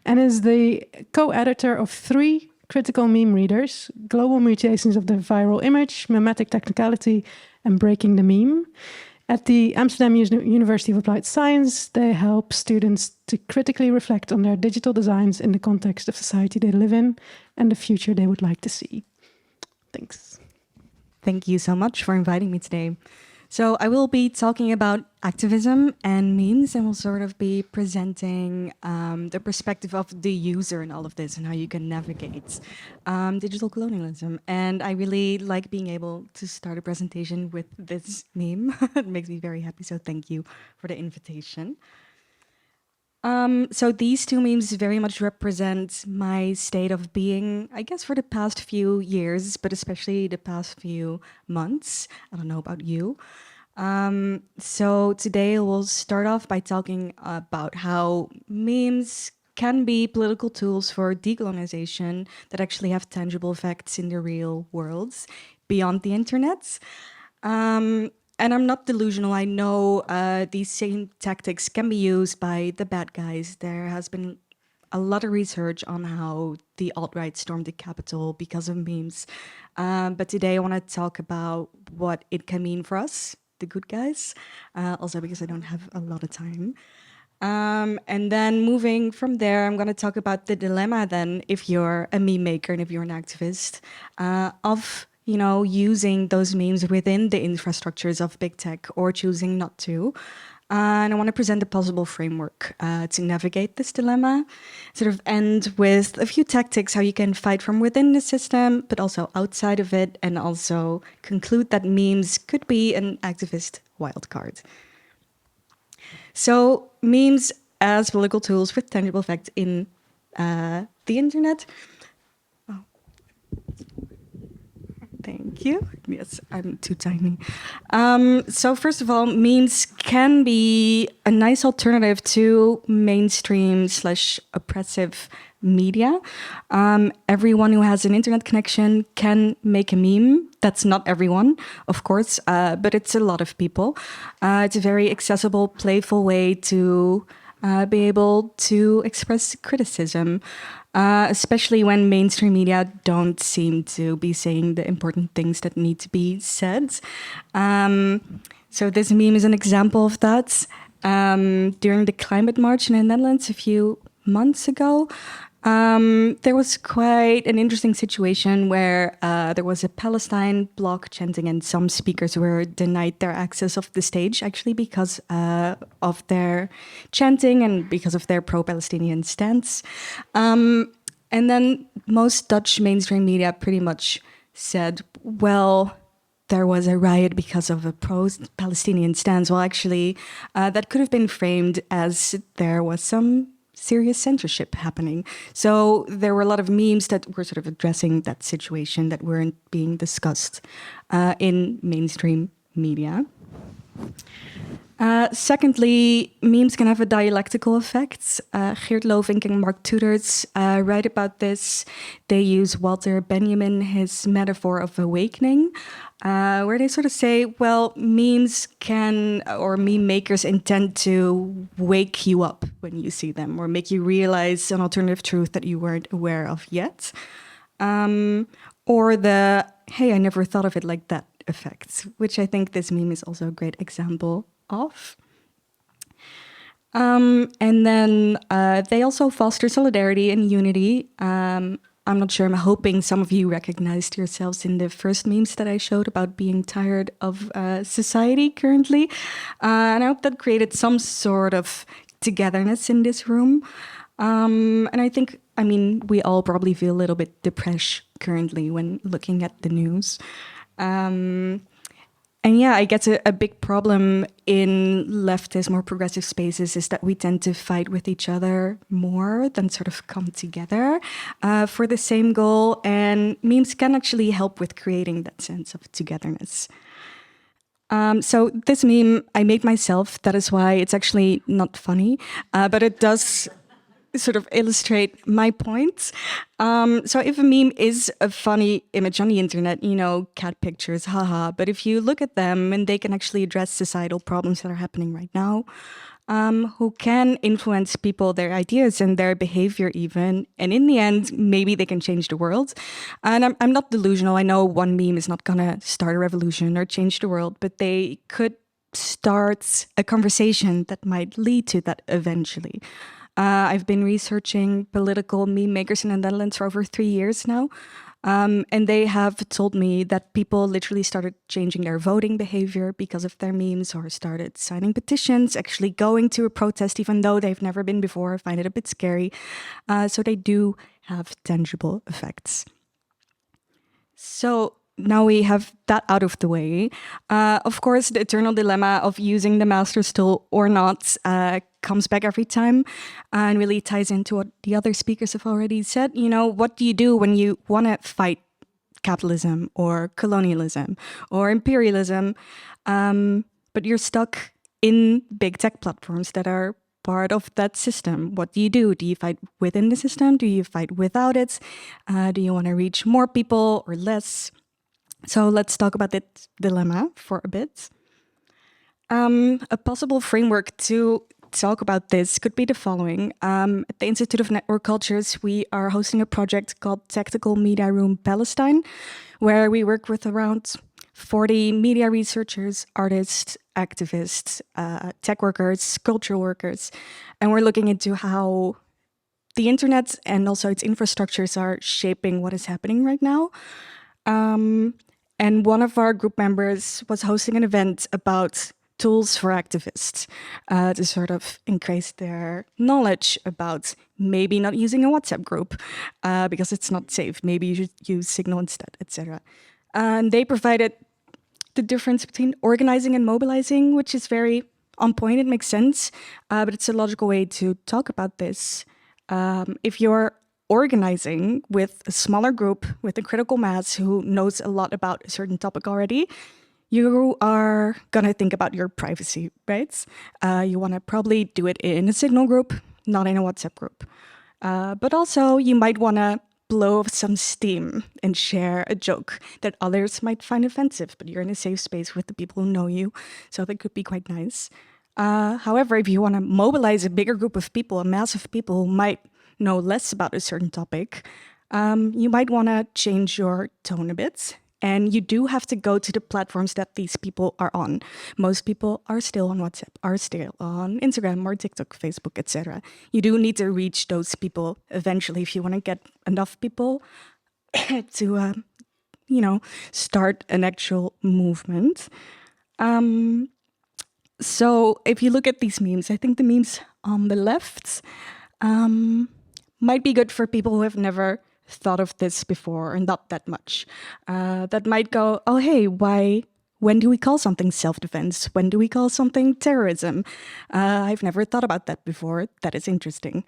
and is the co-editor of 3 critical meme readers: Global Mutations of the Viral Image, Memetic Technicality, and Breaking the Meme. At the Amsterdam University of Applied Science, they help students to critically reflect on their digital designs in the context of society they live in and the future they would like to see. Thanks. Thank you so much for inviting me today. So I will be talking about activism and memes, and we'll sort of be presenting the perspective of the user in all of this and how you can navigate digital colonialism. And I really like being able to start a presentation with this meme. It makes me very happy, so thank you for the invitation. So these 2 memes very much represent my state of being, I guess, for the past few years, but especially the past few months. I don't know about you. So today we'll start off by talking about how memes can be political tools for decolonization that actually have tangible effects in the real worlds beyond the internet. And I'm not delusional. I know these same tactics can be used by the bad guys. There has been a lot of research on how the alt-right stormed the Capitol because of memes. But today I want to talk about what it can mean for us, the good guys, also because I don't have a lot of time. And then moving from there, I'm going to talk about the dilemma then, if you're a meme maker and if you're an activist, of using those memes within the infrastructures of big tech or choosing not to. And I want to present a possible framework to navigate this dilemma, sort of end with a few tactics how you can fight from within the system, but also outside of it, and also conclude that memes could be an activist wildcard. So memes as political tools with tangible effect in the internet. Oh, thank you. Yes, I'm too tiny. So first of all, memes can be a nice alternative to mainstream / oppressive media. Everyone who has an internet connection can make a meme. That's not everyone, of course, but it's a lot of people. It's a very accessible, playful way to be able to express criticism, especially when mainstream media don't seem to be saying the important things that need to be said. So this meme is an example of that. During the climate march in the Netherlands a few months ago, there was quite an interesting situation where there was a Palestine bloc chanting and some speakers were denied their access of the stage actually because of their chanting and because of their pro-Palestinian stance. And then most Dutch mainstream media pretty much said, well, there was a riot because of a pro-Palestinian stance. Well, actually, that could have been framed as there was some serious censorship happening. So there were a lot of memes that were sort of addressing that situation that weren't being discussed in mainstream media. Secondly, memes can have a dialectical effect. Geert Lovink and Mark Tudors write about this. They use Walter Benjamin, his metaphor of awakening, where they sort of say, well, memes can, or meme makers intend to wake you up when you see them or make you realize an alternative truth that you weren't aware of yet. Or the, hey, I never thought of it like that effect, which I think this meme is also a great example of. And then they also foster solidarity and unity. I'm not sure, I'm hoping some of you recognized yourselves in the first memes that I showed about being tired of society currently. And I hope that created some sort of togetherness in this room. And I think, we all probably feel a little bit depressed currently when looking at the news. And yeah, I guess a big problem in leftist, more progressive spaces is that we tend to fight with each other more than sort of come together for the same goal. And memes can actually help with creating that sense of togetherness. So this meme I made myself. That is why it's actually not funny, but it does sort of illustrate my points. So if a meme is a funny image on the internet, cat pictures, haha, but if you look at them and they can actually address societal problems that are happening right now, who can influence people, their ideas and their behavior even, and in the end, maybe they can change the world. And I'm not delusional. I know one meme is not gonna start a revolution or change the world, but they could start a conversation that might lead to that eventually. I've been researching political meme makers in the Netherlands for over 3 years now. And they have told me that people literally started changing their voting behavior because of their memes, or started signing petitions, actually going to a protest, even though they've never been before, find it a bit scary. So they do have tangible effects. So now we have that out of the way. Of course, the eternal dilemma of using the master's tool or not comes back every time, and really ties into what the other speakers have already said. What do you do when you want to fight capitalism or colonialism or imperialism, but but you're stuck in big tech platforms that are part of that system. What do? Do you fight within the system? Do you fight without it? Do you want to reach more people or less? So let's talk about that dilemma for a bit. A possible framework to talk about this could be the following. At the Institute of Network Cultures, we are hosting a project called Tactical Media Room Palestine, where we work with around 40 media researchers, artists, activists, tech workers, cultural workers, and we're looking into how the internet and also its infrastructures are shaping what is happening right now. And one of our group members was hosting an event about tools for activists to sort of increase their knowledge about maybe not using a WhatsApp group because it's not safe. Maybe you should use Signal instead, etc. And they provided the difference between organizing and mobilizing, which is very on point. It makes sense, but it's a logical way to talk about this. If you're organizing with a smaller group, with a critical mass who knows a lot about a certain topic already, you are going to think about your privacy, right? You want to probably do it in a Signal group, not in a WhatsApp group. But also, you might want to blow off some steam and share a joke that others might find offensive, but you're in a safe space with the people who know you, so that could be quite nice. However, if you want to mobilize a bigger group of people, a mass of people who might know less about a certain topic, you might want to change your tone a bit. And you do have to go to the platforms that these people are on. Most people are still on WhatsApp, are still on Instagram or TikTok, Facebook, etc. You do need to reach those people eventually if you want to get enough people to, start an actual movement. So if you look at these memes, I think the memes on the left might be good for people who have never thought of this before or not that much. That might go, oh, hey, when do we call something self-defense? When do we call something terrorism? I've never thought about that before. That is interesting.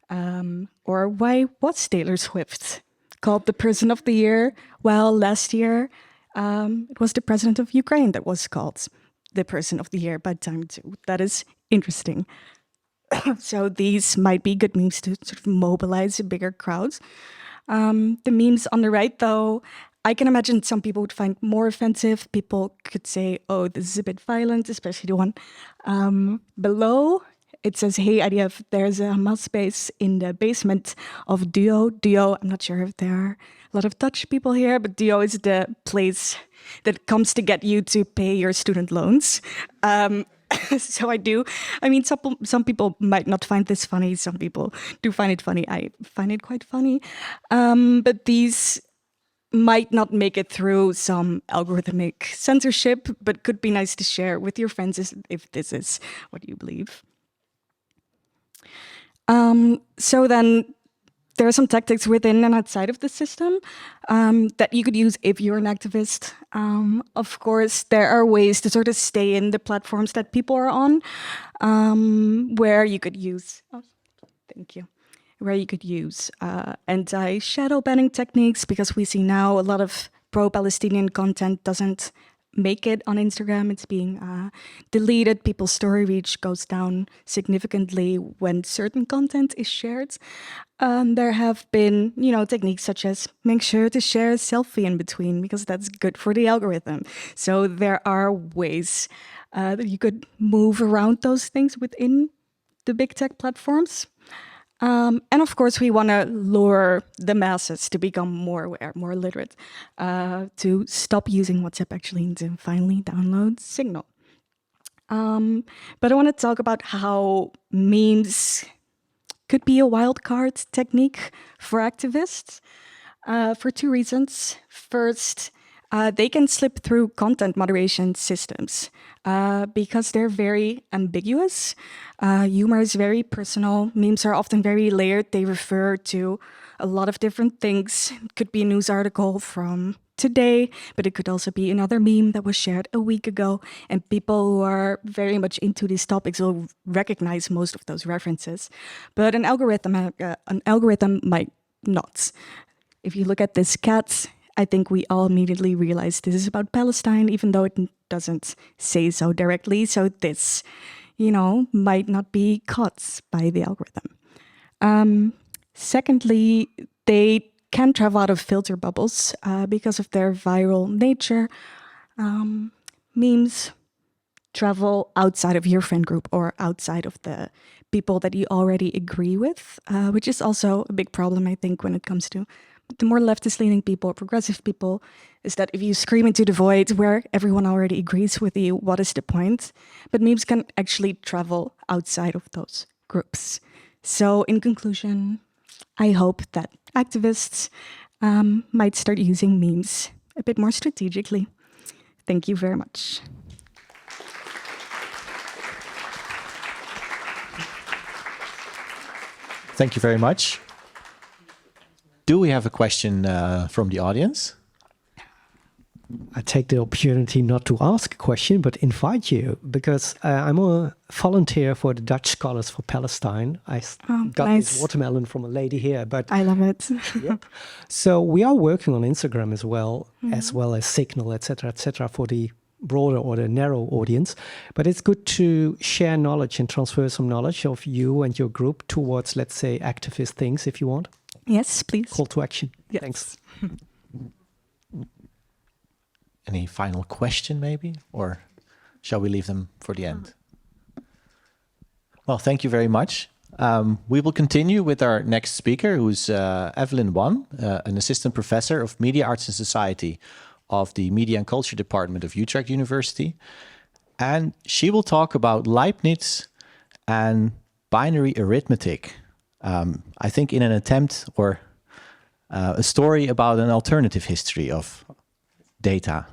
Or why was Taylor Swift called the Person of the Year? Well, last year, it was the president of Ukraine that was called the Person of the Year by Time 2. That is interesting. So these might be good memes to sort of mobilize a bigger crowd. The memes on the right, though, I can imagine some people would find more offensive. People could say, oh, this is a bit violent, especially the one below. It says, hey, IDF, there's a Hamas base in the basement of Duo. Duo, I'm not sure if there are a lot of Dutch people here, but Duo is the place that comes to get you to pay your student loans. So some people might not find this funny. Some people do find it funny. I find it quite funny. But these might not make it through some algorithmic censorship, but could be nice to share with your friends if this is what you believe. So then there are some tactics within and outside of the system that you could use if you're an activist. Of course, there are ways to sort of stay in the platforms that people are on, where you could use, anti-shadow banning techniques, because we see now a lot of pro-Palestinian content doesn't make it on Instagram. It's being deleted. People's story reach goes down significantly when certain content is shared. There have been, techniques such as make sure to share a selfie in between because that's good for the algorithm. So there are ways that you could move around those things within the big tech platforms. And of course, we want to lure the masses to become more aware, more literate, to stop using WhatsApp actually and to finally download Signal. But I want to talk about how memes could be a wildcard technique for activists for two reasons. First, they can slip through content moderation systems because they're very ambiguous. Humor is very personal. Memes are often very layered. They refer to a lot of different things. It could be a news article from today, but it could also be another meme that was shared a week ago. And people who are very much into these topics will recognize most of those references. But an algorithm might not. If you look at this cat, I think we all immediately realize this is about Palestine, even though it doesn't say so directly. So this, might not be caught by the algorithm. Secondly, they can travel out of filter bubbles because of their viral nature. Memes travel outside of your friend group or outside of the people that you already agree with, which is also a big problem, I think, when it comes to the more leftist-leaning people or progressive people, is that if you scream into the void where everyone already agrees with you, what is the point? But memes can actually travel outside of those groups. So in conclusion, I hope that activists might start using memes a bit more strategically. Thank you very much. Thank you very much. Do we have a question from the audience? I take the opportunity not to ask a question, but invite you, because I'm a volunteer for the Dutch Scholars for Palestine. I got this watermelon from a lady here, but I love it. Yep. So we are working on Instagram as well as Signal, etc., for the broader or the narrow audience. But it's good to share knowledge and transfer some knowledge of you and your group towards, let's say, activist things, if you want. Yes, please. Call to action. Yes. Thanks. Any final question, maybe? Or shall we leave them for the end? Well, thank you very much. We will continue with our next speaker, who's Evelyn Wan, an assistant professor of Media Arts and Society of the Media and Culture Department of Utrecht University. And she will talk about Leibniz and binary arithmetic. I think in an attempt or a story about an alternative history of data.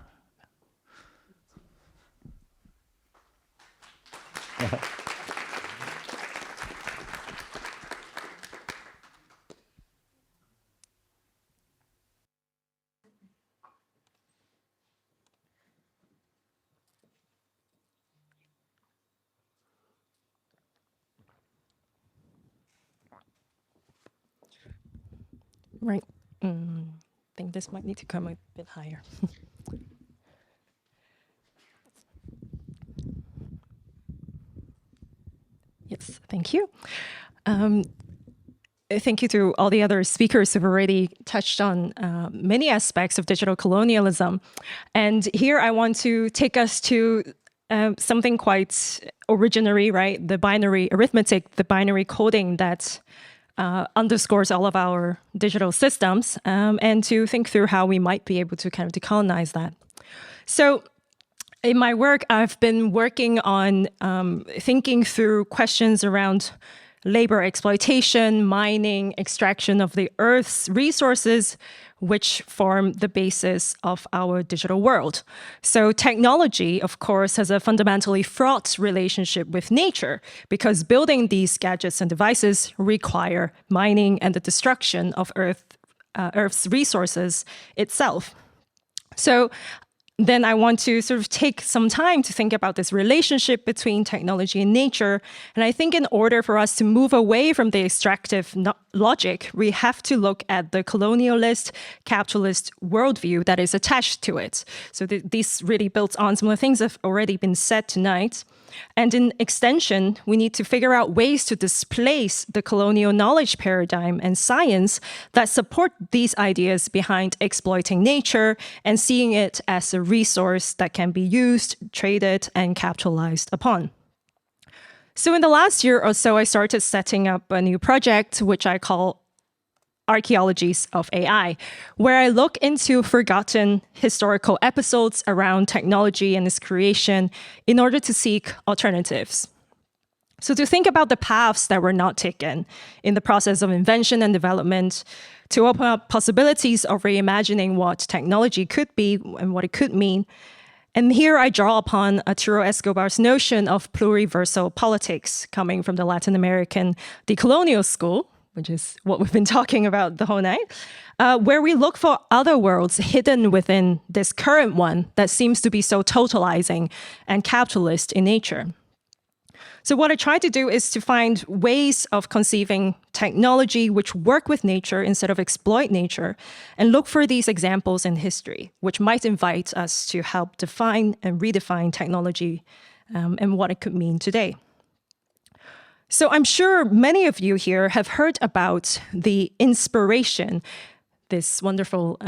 Right. I think this might need to come a bit higher. Yes, thank you. Thank you to all the other speakers who've already touched on many aspects of digital colonialism. And here I want to take us to something quite originary, right? The binary arithmetic, the binary coding that underscores all of our digital systems, and to think through how we might be able to kind of decolonize that. So in my work, I've been working on thinking through questions around labor exploitation, mining, extraction of the Earth's resources, which form the basis of our digital world. So technology, of course, has a fundamentally fraught relationship with nature, because building these gadgets and devices require mining and the destruction of Earth's resources itself. So then I want to sort of take some time to think about this relationship between technology and nature. And I think in order for us to move away from the extractive logic, we have to look at the colonialist, capitalist worldview that is attached to it. So this really builds on some of the things that have already been said tonight. And in extension, we need to figure out ways to displace the colonial knowledge paradigm and science that support these ideas behind exploiting nature and seeing it as a resource that can be used, traded, and capitalized upon. So in the last year or so, I started setting up a new project, which I call Archaeologies of AI, where I look into forgotten historical episodes around technology and its creation in order to seek alternatives. So to think about the paths that were not taken in the process of invention and development, to open up possibilities of reimagining what technology could be and what it could mean. And here I draw upon Arturo Escobar's notion of pluriversal politics, coming from the Latin American decolonial school, which is what we've been talking about the whole night, where we look for other worlds hidden within this current one that seems to be so totalizing and capitalist in nature. So what I try to do is to find ways of conceiving technology which work with nature instead of exploit nature, and look for these examples in history, which might invite us to help define and redefine technology and what it could mean today. So I'm sure many of you here have heard about the inspiration this wonderful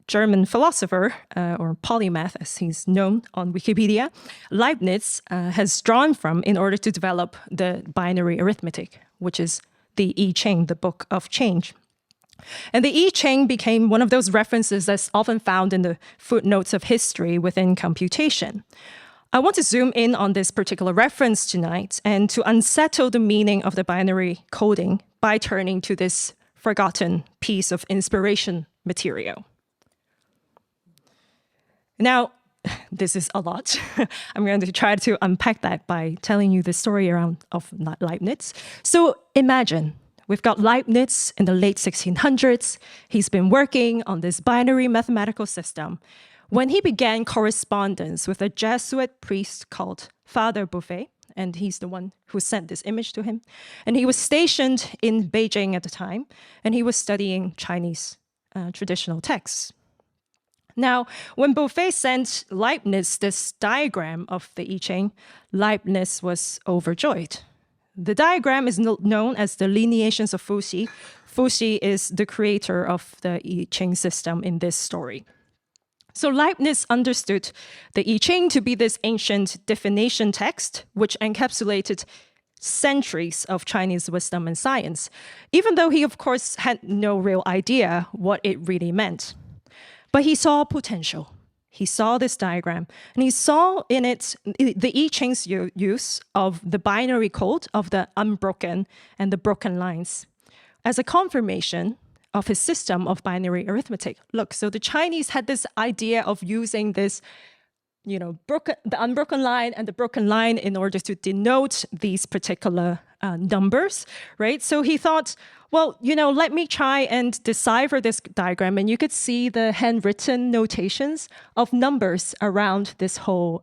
German philosopher, or polymath as he's known on Wikipedia, Leibniz has drawn from in order to develop the binary arithmetic, which is the I Ching, the book of change. And the I Ching became one of those references that's often found in the footnotes of history within computation. I want to zoom in on this particular reference tonight and to unsettle the meaning of the binary coding by turning to this forgotten piece of inspiration material. Now, this is a lot. I'm going to try to unpack that by telling you the story of Leibniz. So imagine we've got Leibniz in the late 1600s. He's been working on this binary mathematical system when he began correspondence with a Jesuit priest called Father Buffet, and he's the one who sent this image to him. And he was stationed in Beijing at the time, and he was studying Chinese traditional texts. Now, when Buffet sent Leibniz this diagram of the I Ching, Leibniz was overjoyed. The diagram is known as the lineations of Fuxi. Fuxi is the creator of the I Ching system in this story. So Leibniz understood the I Ching to be this ancient divination text, which encapsulated centuries of Chinese wisdom and science, even though he, of course, had no real idea what it really meant. But he saw potential. He saw this diagram, and he saw in it the I Ching's use of the binary code of the unbroken and the broken lines as a confirmation of his system of binary arithmetic. Look, so the Chinese had this idea of using this, the unbroken line and the broken line in order to denote these particular numbers, right? So he thought, well, let me try and decipher this diagram, and you could see the handwritten notations of numbers around this whole,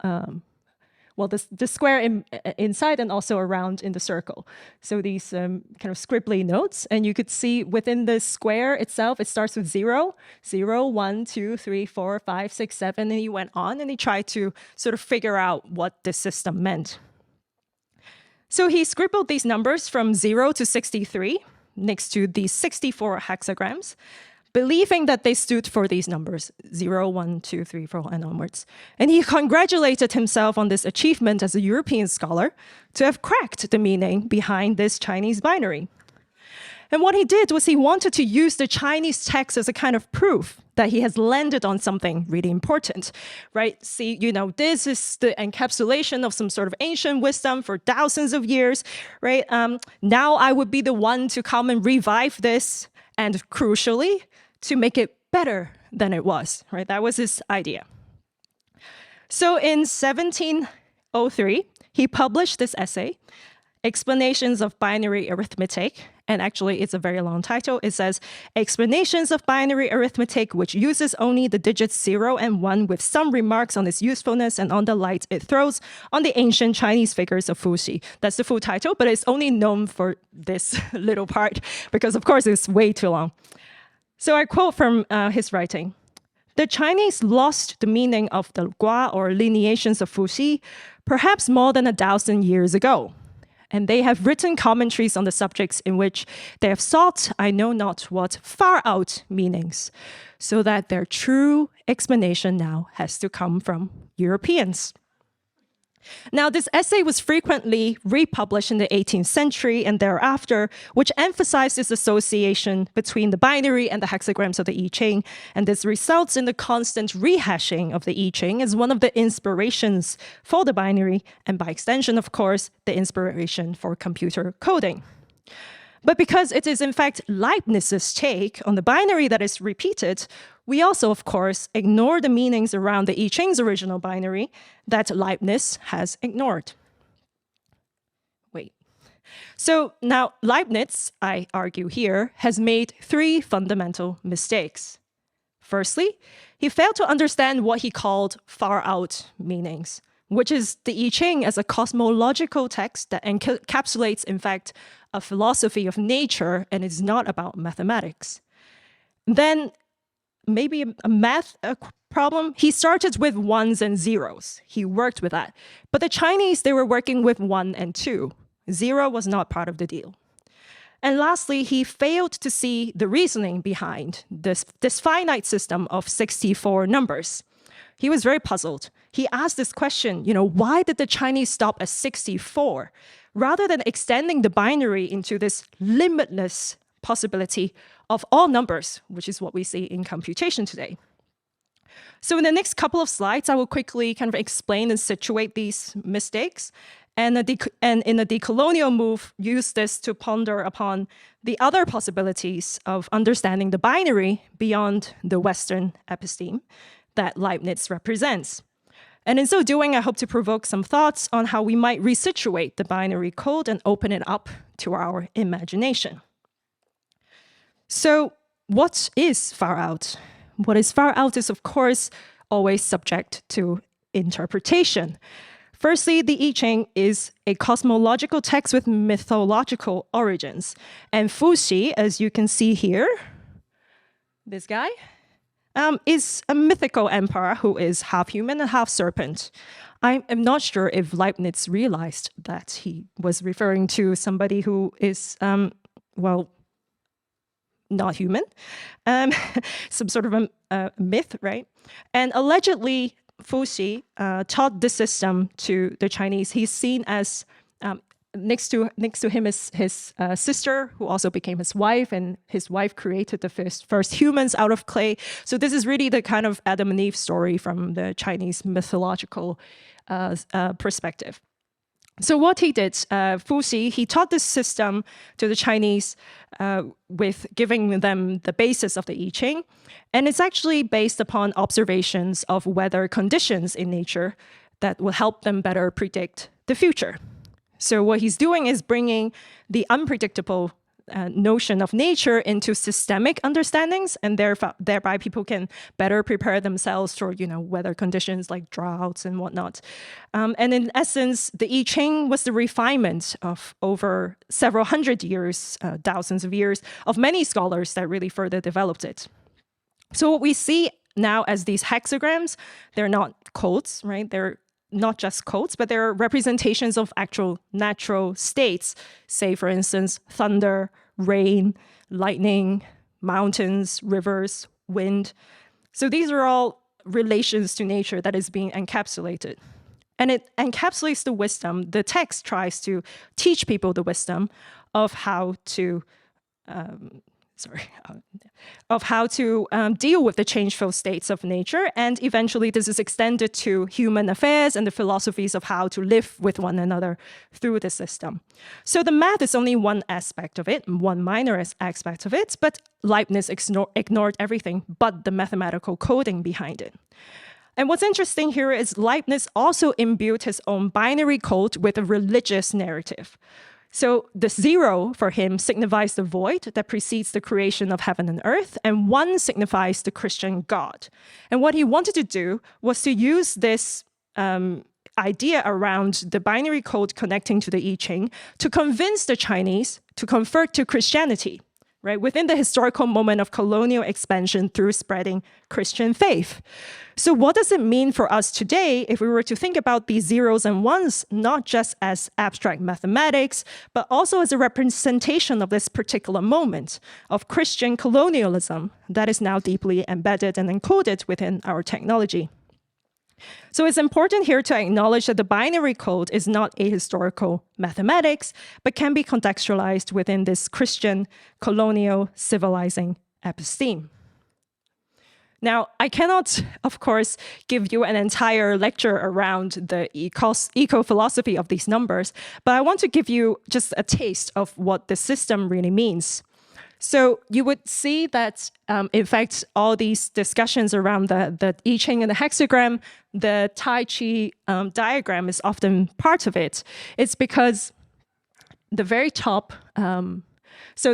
the square inside and also around in the circle. So these kind of scribbly notes, and you could see within the square itself, it starts with 0, 0, 1, 2, 3, 4, 5, 6, 7, and he went on and he tried to sort of figure out what this system meant. So he scribbled these numbers from 0 to 63 next to these 64 hexagrams, believing that they stood for these numbers, 0, 1, 2, 3, 4, and onwards. And he congratulated himself on this achievement as a European scholar to have cracked the meaning behind this Chinese binary. And what he did was he wanted to use the Chinese text as a kind of proof that he has landed on something really important, right? See, this is the encapsulation of some sort of ancient wisdom for thousands of years, right? Now I would be the one to come and revive this, and crucially, to make it better than it was, right? That was his idea. So in 1703, he published this essay, Explanations of Binary Arithmetic, and actually it's a very long title. It says, Explanations of Binary Arithmetic, which uses only the digits 0 and 1 with some remarks on its usefulness and on the light it throws on the ancient Chinese figures of Fuxi. That's the full title, but it's only known for this little part because, of course, it's way too long. So I quote from his writing. The Chinese lost the meaning of the Gua or lineations of Fuxi perhaps more than 1,000 years ago. And they have written commentaries on the subjects in which they have sought, I know not what, far out meanings, so that their true explanation now has to come from Europeans. Now, this essay was frequently republished in the 18th century and thereafter, which emphasized this association between the binary and the hexagrams of the I Ching, and this results in the constant rehashing of the I Ching as one of the inspirations for the binary, and by extension, of course, the inspiration for computer coding. But because it is in fact Leibniz's take on the binary that is repeated, we also, of course, ignore the meanings around the I Ching's original binary that Leibniz has ignored. So now Leibniz, I argue here, has made 3 fundamental mistakes. Firstly, he failed to understand what he called far out meanings, which is the I Ching as a cosmological text that encapsulates, in fact, a philosophy of nature and is not about mathematics. Then maybe a math problem. He started with ones and zeros. He worked with that. But the Chinese, they were working with 1 and 2. 0 was not part of the deal. And lastly, he failed to see the reasoning behind this finite system of 64 numbers. He was very puzzled. He asked this question, why did the Chinese stop at 64? Rather than extending the binary into this limitless possibility of all numbers, which is what we see in computation today. So in the next couple of slides, I will quickly kind of explain and situate these mistakes. And in a decolonial move, use this to ponder upon the other possibilities of understanding the binary beyond the Western episteme that Leibniz represents. And in so doing, I hope to provoke some thoughts on how we might resituate the binary code and open it up to our imagination. So what is far out? What is far out is, of course, always subject to interpretation. Firstly, the I Ching is a cosmological text with mythological origins. And Schie, as you can see here, this guy, is a mythical emperor who is half human and half serpent. I am not sure if Leibniz realized that he was referring to somebody who is, not human, some sort of a myth, right? And allegedly, Schie taught this system to the Chinese. He's seen as, next to him is his sister, who also became his wife, and his wife created the first humans out of clay. So this is really the kind of Adam and Eve story from the Chinese mythological perspective. So what he did, Schie, he taught this system to the Chinese with giving them the basis of the I Ching. And it's actually based upon observations of weather conditions in nature that will help them better predict the future. So what he's doing is bringing the unpredictable notion of nature into systemic understandings, and thereby people can better prepare themselves for weather conditions like droughts and whatnot. And in essence, the I Ching was the refinement of over several hundred years, thousands of years, of many scholars that really further developed it. So what we see now as these hexagrams, they're not codes, right? They're not just codes, but they're representations of actual natural states. Say, for instance, thunder, rain, lightning, mountains, rivers, wind. So these are all relations to nature that is being encapsulated. And it encapsulates the wisdom. The text tries to teach people the wisdom of how to deal with the changeful states of nature. And eventually this is extended to human affairs and the philosophies of how to live with one another through the system. So the math is only one aspect of it, one minor aspect of it, but Leibniz ignored everything but the mathematical coding behind it. And what's interesting here is Leibniz also imbued his own binary code with a religious narrative. So the 0 for him signifies the void that precedes the creation of heaven and earth, and 1 signifies the Christian God. And what he wanted to do was to use this idea around the binary code connecting to the I Ching to convince the Chinese to convert to Christianity, right, within the historical moment of colonial expansion through spreading Christian faith. So what does it mean for us today if we were to think about these zeros and ones, not just as abstract mathematics, but also as a representation of this particular moment of Christian colonialism that is now deeply embedded and encoded within our technology? So it's important here to acknowledge that the binary code is not ahistorical mathematics, but can be contextualized within this Christian colonial civilizing episteme. Now, I cannot, of course, give you an entire lecture around the eco-philosophy of these numbers, but I want to give you just a taste of what the system really means. So you would see that, in fact, all these discussions around the I Ching and the hexagram, the Tai Chi diagram is often part of it. It's because the very top So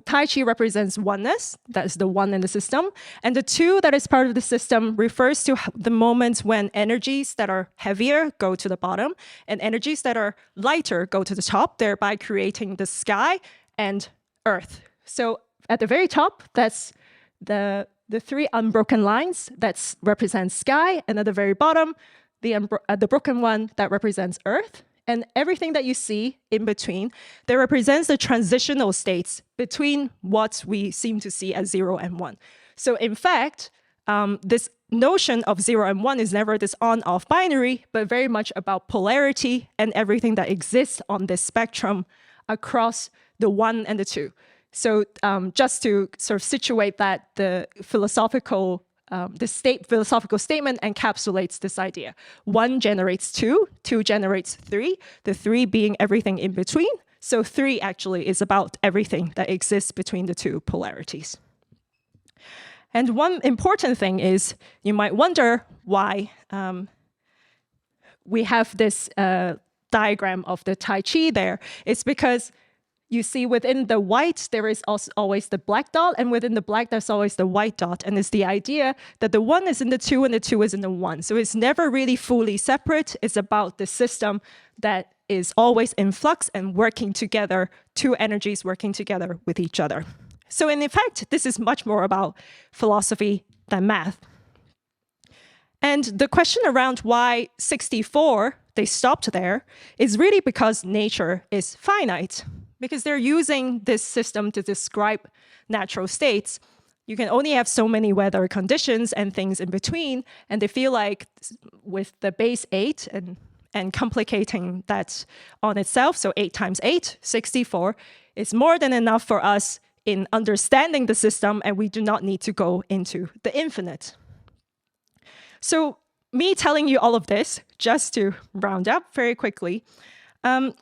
Tai Chi represents oneness. That is the one in the system. And the two that is part of the system refers to the moments when energies that are heavier go to the bottom and energies that are lighter go to the top, thereby creating the sky and earth. So at the very top, that's the three unbroken lines that represents sky, and at the very bottom, the broken one that represents earth. And everything that you see in between, that represents the transitional states between what we seem to see as 0 and 1. So in fact, this notion of 0 and 1 is never this on-off binary, but very much about polarity and everything that exists on this spectrum across the 1 and the 2. So just to sort of situate that, the philosophical statement encapsulates this idea. 1 generates 2, 2 generates 3, the 3 being everything in between. So 3 actually is about everything that exists between the two polarities. And one important thing is, you might wonder why we have this diagram of the Tai Chi there. It's because you see within the white, there is also always the black dot, and within the black, there's always the white dot. And it's the idea that the 1 is in the 2 and the 2 is in the 1. So it's never really fully separate. It's about the system that is always in flux and working together, two energies working together with each other. So in effect, this is much more about philosophy than math. And the question around why 64, they stopped there, is really because nature is finite. Because they're using this system to describe natural states. You can only have so many weather conditions and things in between, and they feel like with the base 8 and complicating that on itself, so 8 times 8, 64, is more than enough for us in understanding the system, and we do not need to go into the infinite. So me telling you all of this, just to round up very quickly,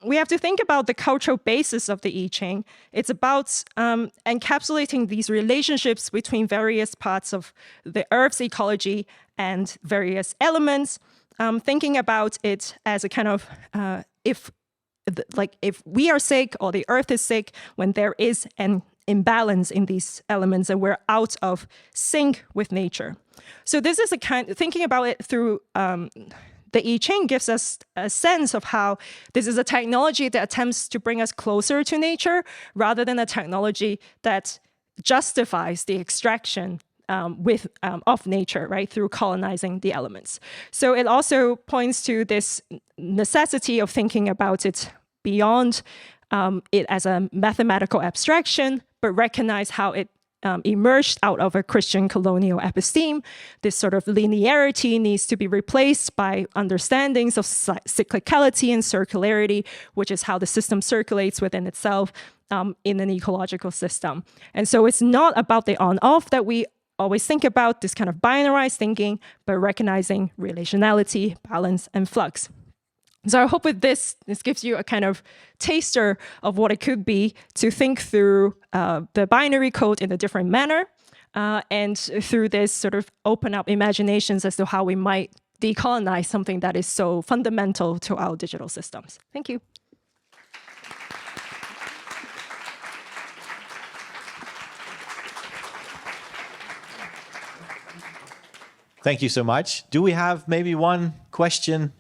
we have to think about the cultural basis of the I Ching. It's about encapsulating these relationships between various parts of the Earth's ecology and various elements, thinking about it as a kind of, if we are sick or the Earth is sick, when there is an imbalance in these elements and we're out of sync with nature. So this is a kind of, thinking about it through the I Ching gives us a sense of how this is a technology that attempts to bring us closer to nature rather than a technology that justifies the extraction of nature, right, through colonizing the elements. So it also points to this necessity of thinking about it beyond it as a mathematical abstraction, but recognize how it emerged out of a Christian colonial episteme. This sort of linearity needs to be replaced by understandings of cyclicality and circularity, which is how the system circulates within itself in an ecological system. And so it's not about the on-off that we always think about, this kind of binarized thinking, but recognizing relationality, balance, and flux. So I hope with this gives you a kind of taster of what it could be to think through the binary code in a different manner, and through this sort of open up imaginations as to how we might decolonize something that is so fundamental to our digital systems. Thank you. Thank you so much. Do we have maybe one question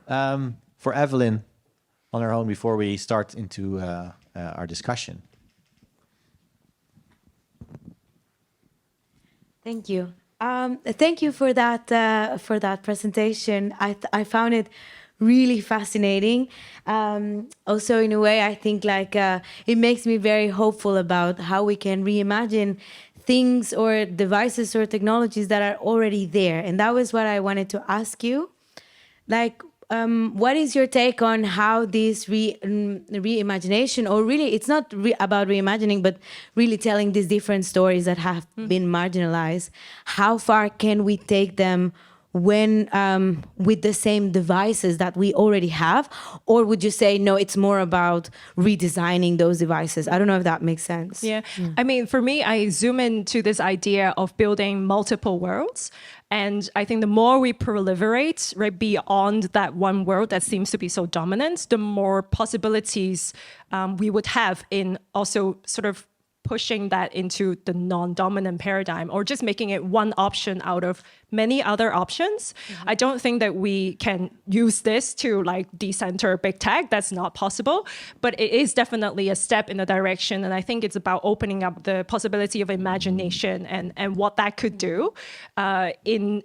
for Evelyn on her own before we start into our discussion? Thank you. Thank you for that presentation. I found it really fascinating. Also, in a way, I think like it makes me very hopeful about how we can reimagine things or devices or technologies that are already there. And that was what I wanted to ask you. Like, what is your take on how this reimagination, or really, it's not about reimagining, but really telling these different stories that have been marginalized, how far can we take them when with the same devices that we already have? Or would you say, no, it's more about redesigning those devices? I don't know if that makes sense. Yeah. I mean, for me, I zoom into this idea of building multiple worlds. And I think the more we proliferate, right, beyond that one world that seems to be so dominant, the more possibilities we would have in also sort of pushing that into the non-dominant paradigm, or just making it one option out of many other options. I don't think that we can use this to like decenter big tech. That's not possible, but it is definitely a step in the direction. And I think it's about opening up the possibility of imagination and what that could do in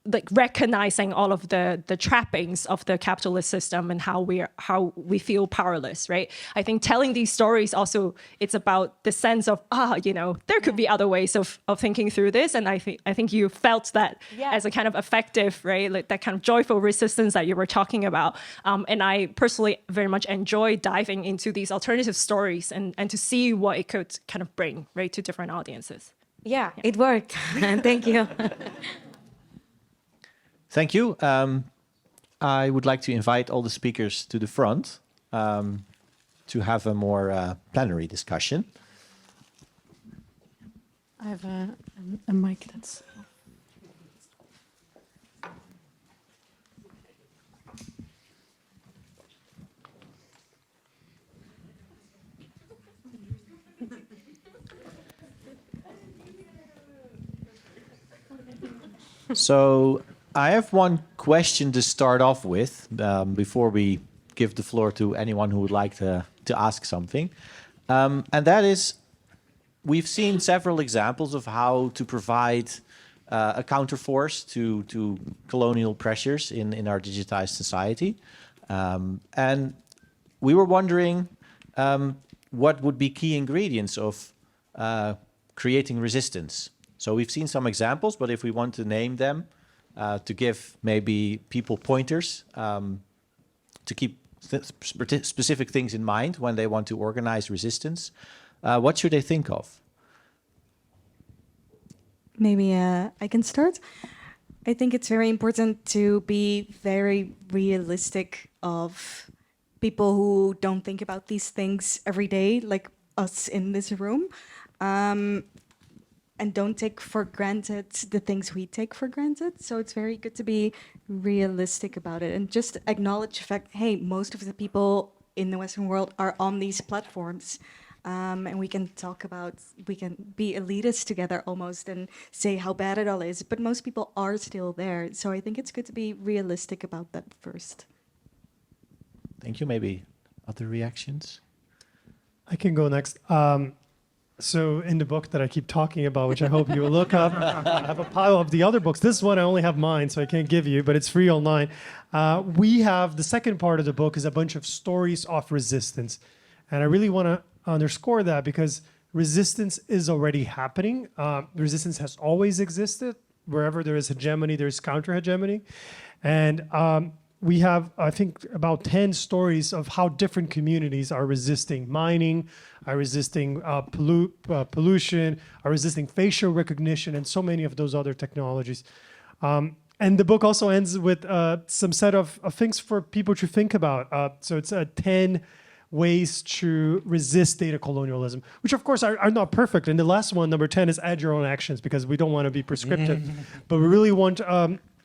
like recognizing all of the trappings of the capitalist system and how we feel powerless, right? I think telling these stories also, it's about the sense of, there could be other ways of thinking through this. And I think you felt that as a kind of effective, right? Like that kind of joyful resistance that you were talking about. And I personally very much enjoy diving into these alternative stories and to see what it could kind of bring, right, to different audiences. Yeah, it worked. Thank you. Thank you. I would like to invite all the speakers to the front to have a more plenary discussion. I have a mic that's... So I have one question to start off with before we give the floor to anyone who would like to ask something. And that is, we've seen several examples of how to provide a counterforce to colonial pressures in our digitized society. And we were wondering what would be key ingredients of creating resistance. So we've seen some examples, but if we want to name them, to give maybe people pointers to keep specific things in mind when they want to organize resistance, what should they think of? Maybe I can start. I think it's very important to be very realistic of people who don't think about these things every day, like us in this room. And don't take for granted the things we take for granted. So it's very good to be realistic about it and just acknowledge the fact, hey, most of the people in the Western world are on these platforms. And we can be elitist together almost and say how bad it all is, but most people are still there. So I think it's good to be realistic about that first. Thank you. Maybe other reactions? I can go next. So in the book that I keep talking about, which I hope you will look up, I have a pile of the other books. This one I only have mine, so I can't give you, but it's free online. We have the second part of the book is a bunch of stories of resistance. And I really want to underscore that because resistance is already happening. Resistance has always existed. Wherever there is hegemony, there is counter-hegemony. And we have, I think, about 10 stories of how different communities are resisting mining, are resisting pollution, are resisting facial recognition, and so many of those other technologies. And the book also ends with some set of things for people to think about. So it's 10 ways to resist data colonialism, which of course are not perfect. And the last one, number 10, is add your own actions, because we don't want to be prescriptive, but we really want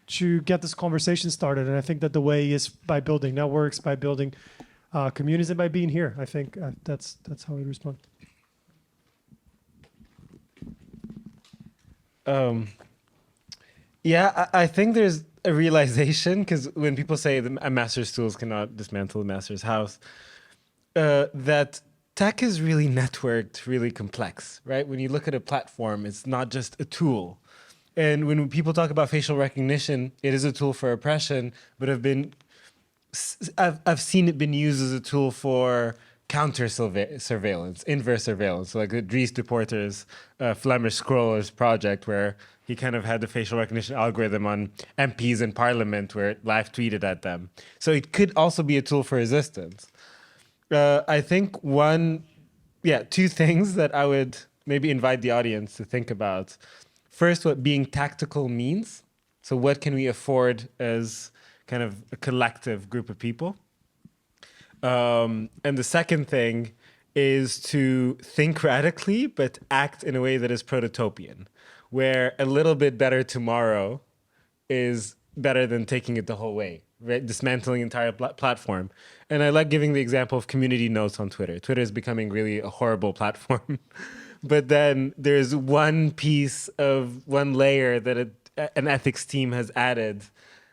to get this conversation started. And I think that the way is by building networks, by building communities, and by being here. I think that's how we respond. Yeah, I think there's a realization, because when people say a master's tools cannot dismantle a master's house, that tech is really networked, really complex, right? When you look at a platform, it's not just a tool. And when people talk about facial recognition, it is a tool for oppression, but I've seen it been used as a tool for counter surveillance, inverse surveillance. So like the Dries de Porter's Flemish Scrollers project, where he kind of had the facial recognition algorithm on MPs in Parliament, where it live tweeted at them. So it could also be a tool for resistance. I think two things that I would maybe invite the audience to think about. First, what being tactical means. So what can we afford as kind of a collective group of people? And the second thing is to think radically, but act in a way that is prototypian, where a little bit better tomorrow is better than taking it the whole way, right? Dismantling entire platform. And I like giving the example of community notes on Twitter. Twitter is becoming really a horrible platform. But then there's one piece of one layer that an ethics team has added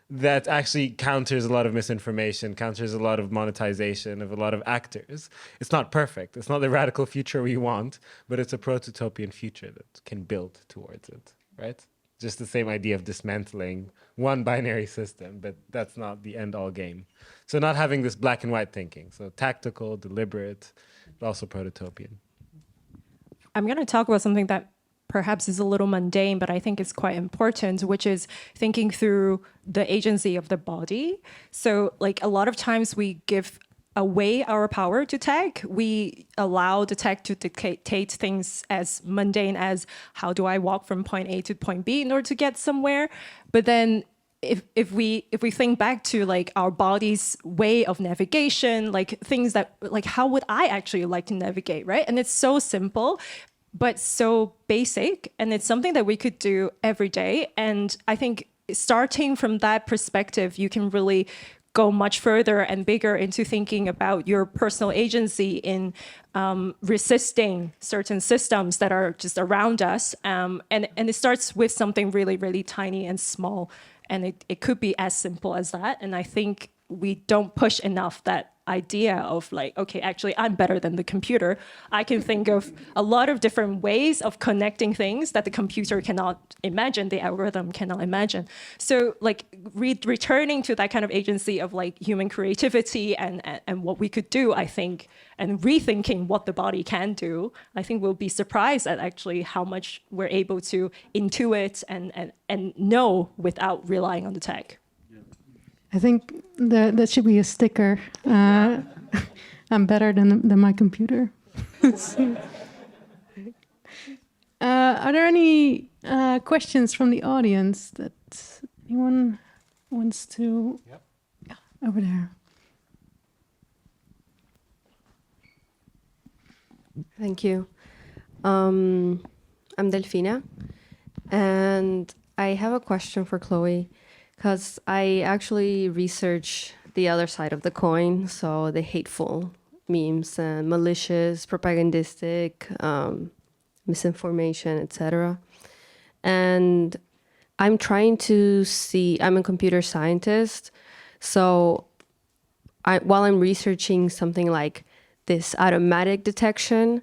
that actually counters a lot of misinformation, counters a lot of monetization of a lot of actors. It's not perfect. It's not the radical future we want, but it's a prototypian future that can build towards it, right? Just the same idea of dismantling one binary system, but that's not the end-all game. So not having this black and white thinking. So tactical, deliberate, but also prototypian. I'm going to talk about something that perhaps is a little mundane, but I think it's quite important, which is thinking through the agency of the body. So like a lot of times we give away our power to tech. We allow the tech to dictate things as mundane as how do I walk from point A to point B in order to get somewhere. But then if we think back to like our body's way of navigation, like things that like how would I actually like to navigate, right? And it's so simple, but so basic, and it's something that we could do every day. And I think starting from that perspective, you can really go much further and bigger into thinking about your personal agency in resisting certain systems that are just around us. And it starts with something really, really tiny and small. And it could be as simple as that. And I think we don't push enough that idea of like, okay, actually, I'm better than the computer. I can think of a lot of different ways of connecting things that the computer cannot imagine, the algorithm cannot imagine. So like returning to that kind of agency of like human creativity and what we could do, I think, and rethinking what the body can do, I think we'll be surprised at actually how much we're able to intuit and know without relying on the tech. I think that should be a sticker. I'm better than my computer. Are there any questions from the audience that anyone wants to? Yep. Yeah, over there. Thank you. I'm Delfina, and I have a question for Chloe. Because I actually research the other side of the coin, so the hateful memes and malicious, propagandistic, misinformation, etc. And I'm trying to see, I'm a computer scientist, so while I'm researching something like this automatic detection,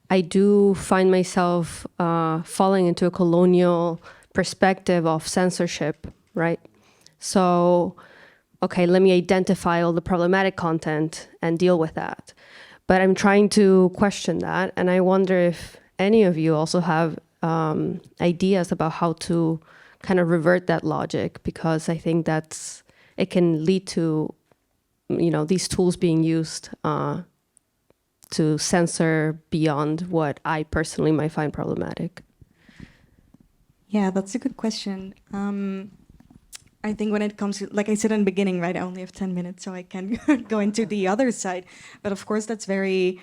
I do find myself falling into a colonial perspective of censorship, right? So, okay, let me identify all the problematic content and deal with that. But I'm trying to question that. And I wonder if any of you also have ideas about how to kind of revert that logic, because I think it can lead to, these tools being used to censor beyond what I personally might find problematic. Yeah, that's a good question. I think when it comes to, like I said in the beginning, right, I only have 10 minutes, so I can go into the other side. But of course, that's very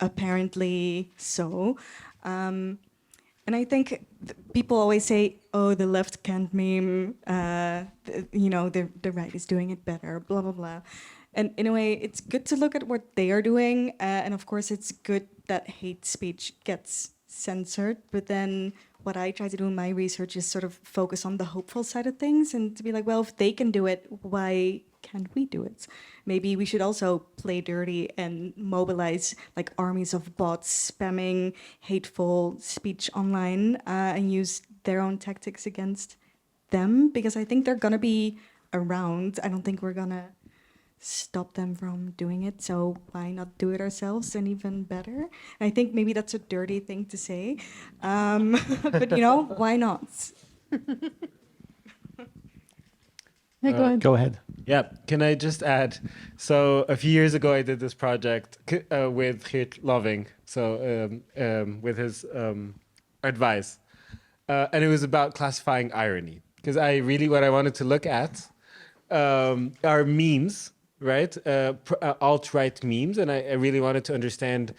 apparently so. And I think people always say, oh, the left can't meme, the right is doing it better, blah, blah, blah. And in a way, it's good to look at what they are doing. And of course, it's good that hate speech gets censored. But then what I try to do in my research is sort of focus on the hopeful side of things and to be like, well, if they can do it, why can't we do it? Maybe we should also play dirty and mobilize like armies of bots spamming hateful speech online and use their own tactics against them, because I think they're going to be around. I don't think we're going to stop them from doing it, so why not do it ourselves and even better? And I think maybe that's a dirty thing to say, but why not? Yeah, go ahead. Yeah, can I just add? So a few years ago, I did this project with Geert Loving, so with his advice, and it was about classifying irony, because what I wanted to look at are memes right? Alt-right memes, and I really wanted to understand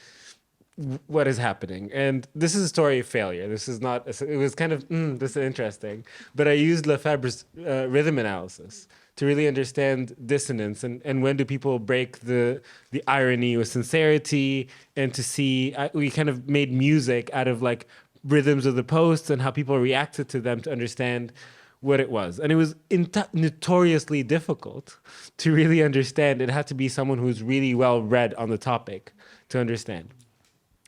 what is happening. And this is a story of failure. This is not, it was kind of, this is interesting. But I used Lefebvre's rhythm analysis to really understand dissonance and when do people break the irony with sincerity, and to see, we kind of made music out of like rhythms of the posts and how people reacted to them to understand what it was. And it was notoriously difficult to really understand. It had to be someone who's really well read on the topic to understand.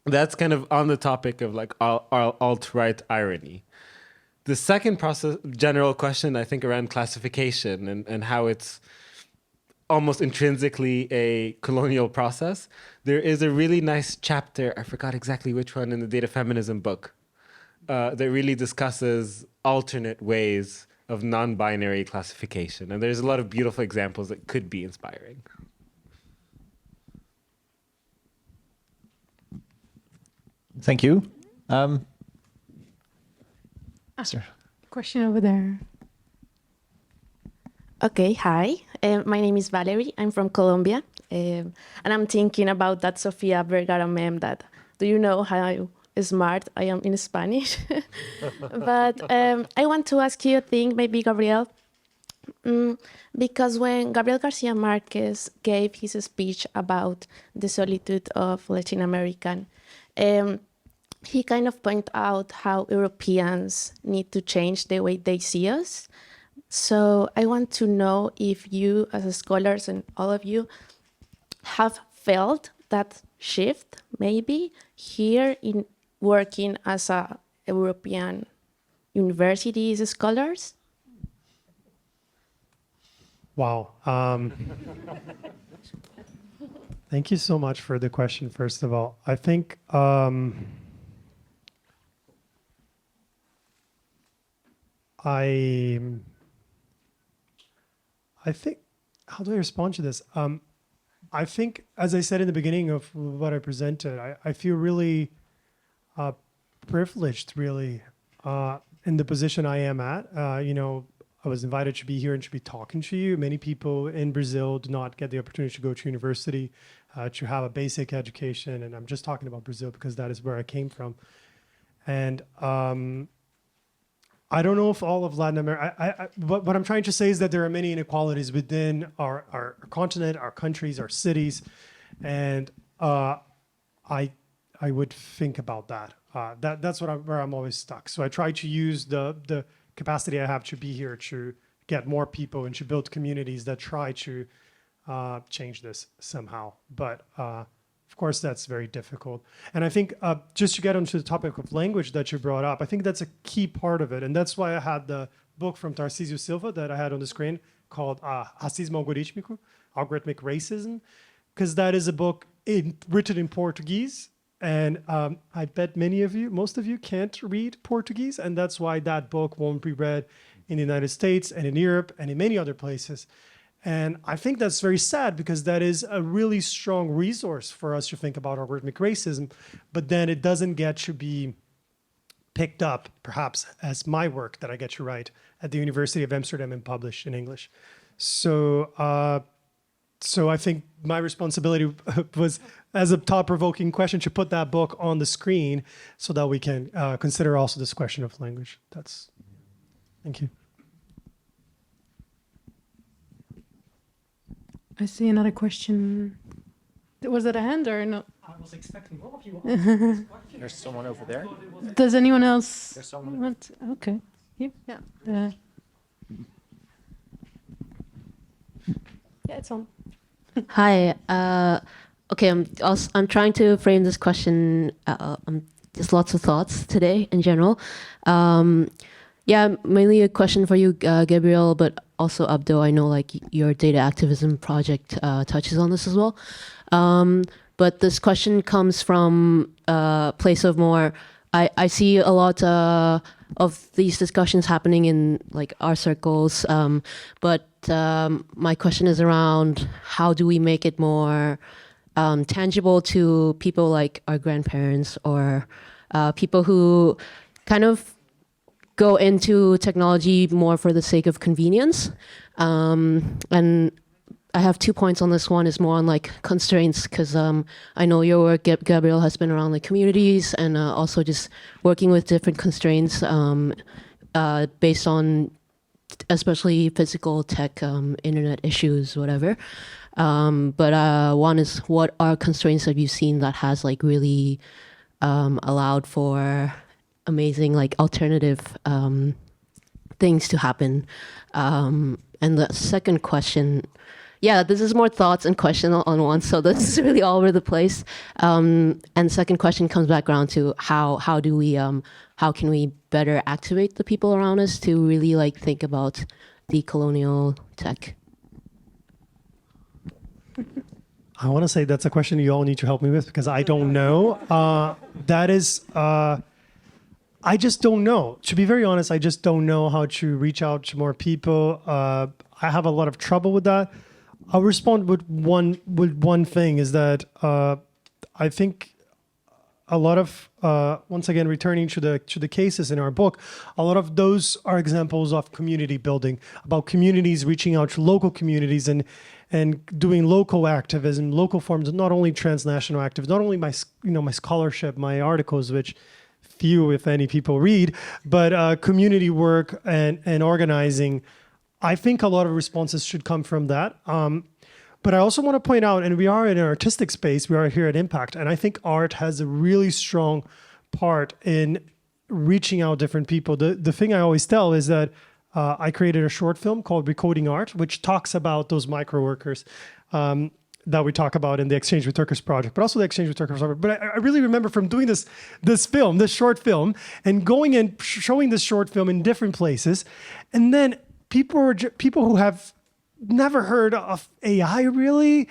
That's kind of on the topic of like alt-right irony. The second general question, I think, around classification and how it's almost intrinsically a colonial process. There is a really nice chapter, I forgot exactly which one, in the Data Feminism book, that really discusses alternate ways of non-binary classification. And there's a lot of beautiful examples that could be inspiring. Thank you. Sir. Question over there. Okay, hi. My name is Valerie. I'm from Colombia. And I'm thinking about that Sofia Vergara meme that, do you know how smart I am in Spanish? But I want to ask you a thing, maybe Gabriel. Because when Gabriel Garcia Marquez gave his speech about the solitude of Latin American, he kind of pointed out how Europeans need to change the way they see us. So I want to know if you, as scholars and all of you, have felt that shift, maybe, here in working as a European universities scholars? Wow. Thank you so much for the question, first of all. I think I think, how do I respond to this? I think, as I said in the beginning of what I presented, I feel really privileged, really, in the position I am at. You know, I was invited to be here and to be talking to you. Many people in Brazil do not get the opportunity to go to university, to have a basic education. And I'm just talking about Brazil because that is where I came from. And I don't know if all of Latin America, what I'm trying to say is that there are many inequalities within our continent, our countries, our cities. And I would think about that. That's where I'm always stuck. So I try to use the capacity I have to be here to get more people and to build communities that try to change this somehow. But of course, that's very difficult. And I think just to get onto the topic of language that you brought up, I think that's a key part of it. And that's why I had the book from Tarcísio Silva that I had on the screen called Racismo Algorítmico, Algorithmic Racism, because that is a book written in Portuguese. And I bet most of you can't read Portuguese. And that's why that book won't be read in the United States and in Europe and in many other places. And I think that's very sad because that is a really strong resource for us to think about algorithmic racism, but then it doesn't get to be picked up, perhaps, as my work that I get to write at the University of Amsterdam and published in English. So I think my responsibility was, as a thought-provoking question, to put that book on the screen so that we can consider also this question of language. Thank you. I see another question. Was that a hand or no? I was expecting all of you. There's someone over there. Does anyone else There's someone. want? Okay. Yeah. Yeah, it's on. Hi. Okay, I'm trying to frame this question. Just lots of thoughts today in general. Yeah, mainly a question for you, Gabriel, but also Abdo. I know like your data activism project touches on this as well. But this question comes from a place of more, I see a lot of these discussions happening in like our circles, but my question is around how do we make it more tangible to people like our grandparents or people who kind of go into technology more for the sake of convenience. And I have 2 points on this. One is more on like constraints, because I know your work, Gabriel, has been around like communities and also just working with different constraints based on especially physical tech, internet issues, whatever. But one is, what are constraints have you seen that has like really allowed for amazing like alternative things to happen? And the second question, yeah, this is more thoughts and question on one, so this is really all over the place. And second question comes back around to how can we better activate the people around us to really like think about decolonial tech? I want to say that's a question you all need to help me with, because I don't know. I just don't know. To be very honest, I just don't know how to reach out to more people. I have a lot of trouble with that. I'll respond with one thing, is that I think a lot of once again, returning to the cases in our book, a lot of those are examples of community building, about communities reaching out to local communities and doing local activism, local forms, not only transnational activism, not only my scholarship, my articles, which few, if any, people read, but community work and organizing. I think a lot of responses should come from that. But I also want to point out, and we are in an artistic space, we are here at IMPAKT, and I think art has a really strong part in reaching out different people. The thing I always tell is that I created a short film called Recoding Art, which talks about those micro workers that we talk about in the Exchange with Workers project, but also the Exchange with Workers project. But I really remember from doing this short film, and going and showing this short film in different places, and then people who have never heard of AI really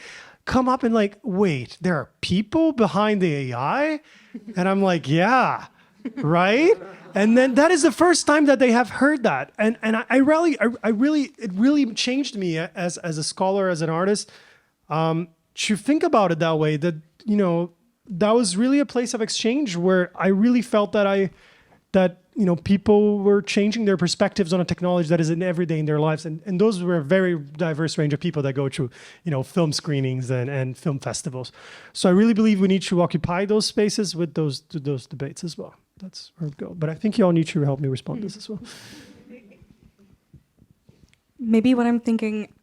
come up and like, wait, there are people behind the AI? And I'm like, yeah, right? And then that is the first time that they have heard that. And it really changed me as a scholar, as an artist, to think about it that way, that, that was really a place of exchange where I really felt that people were changing their perspectives on a technology that is in every day in their lives. And those were a very diverse range of people that go to, film screenings and film festivals. So I really believe we need to occupy those spaces with those debates as well. That's where we go. But I think you all need to help me respond to this as well. Maybe what I'm thinking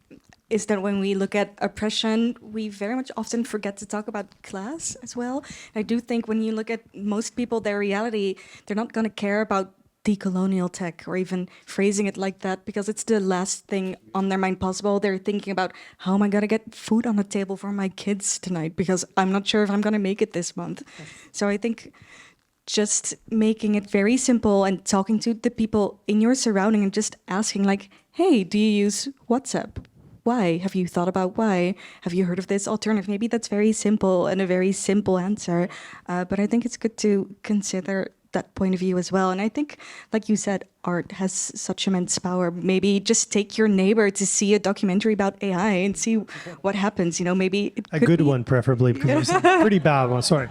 is that when we look at oppression, we very much often forget to talk about class as well. I do think when you look at most people, their reality, they're not going to care about decolonial tech or even phrasing it like that, because it's the last thing on their mind possible. They're thinking about, how am I going to get food on the table for my kids tonight, because I'm not sure if I'm going to make it this month. So I think just making it very simple and talking to the people in your surrounding and just asking like, hey, do you use WhatsApp? Why? Have you thought about why? Have you heard of this alternative? Maybe that's very simple and a very simple answer. But I think it's good to consider that point of view as well. And I think, like you said, art has such immense power. Maybe just take your neighbor to see a documentary about AI and see what happens. Maybe it could a good be one, preferably, because it's a pretty bad one. Sorry.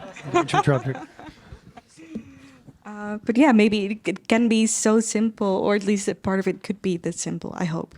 But yeah, maybe it can be so simple, or at least a part of it could be this simple, I hope.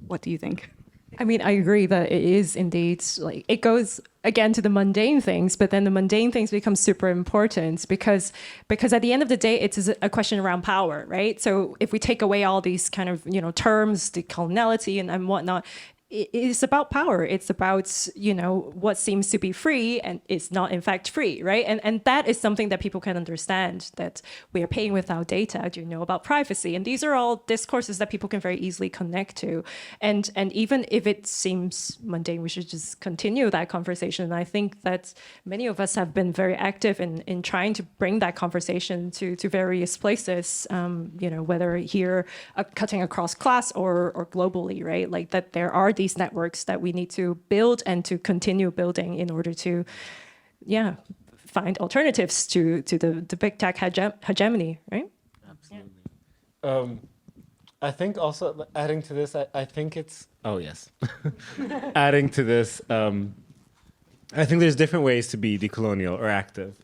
What do you think? I mean, I agree that it is indeed, like, it goes again to the mundane things, but then the mundane things become super important because at the end of the day, it's a question around power, right? So if we take away all these kind of, terms, decoloniality and whatnot, it's about power. It's about, what seems to be free and it's not in fact free, right? And that is something that people can understand, that we are paying with our data. Do you know about privacy? And these are all discourses that people can very easily connect to. And even if it seems mundane, we should just continue that conversation. And I think that many of us have been very active in trying to bring that conversation to various places, whether here cutting across class or globally, right? Like that there are these networks that we need to build and to continue building in order to, find alternatives to the big tech hegemony, right? Absolutely. I think also adding to this, I think it's, adding to this, I think there's different ways to be decolonial or active.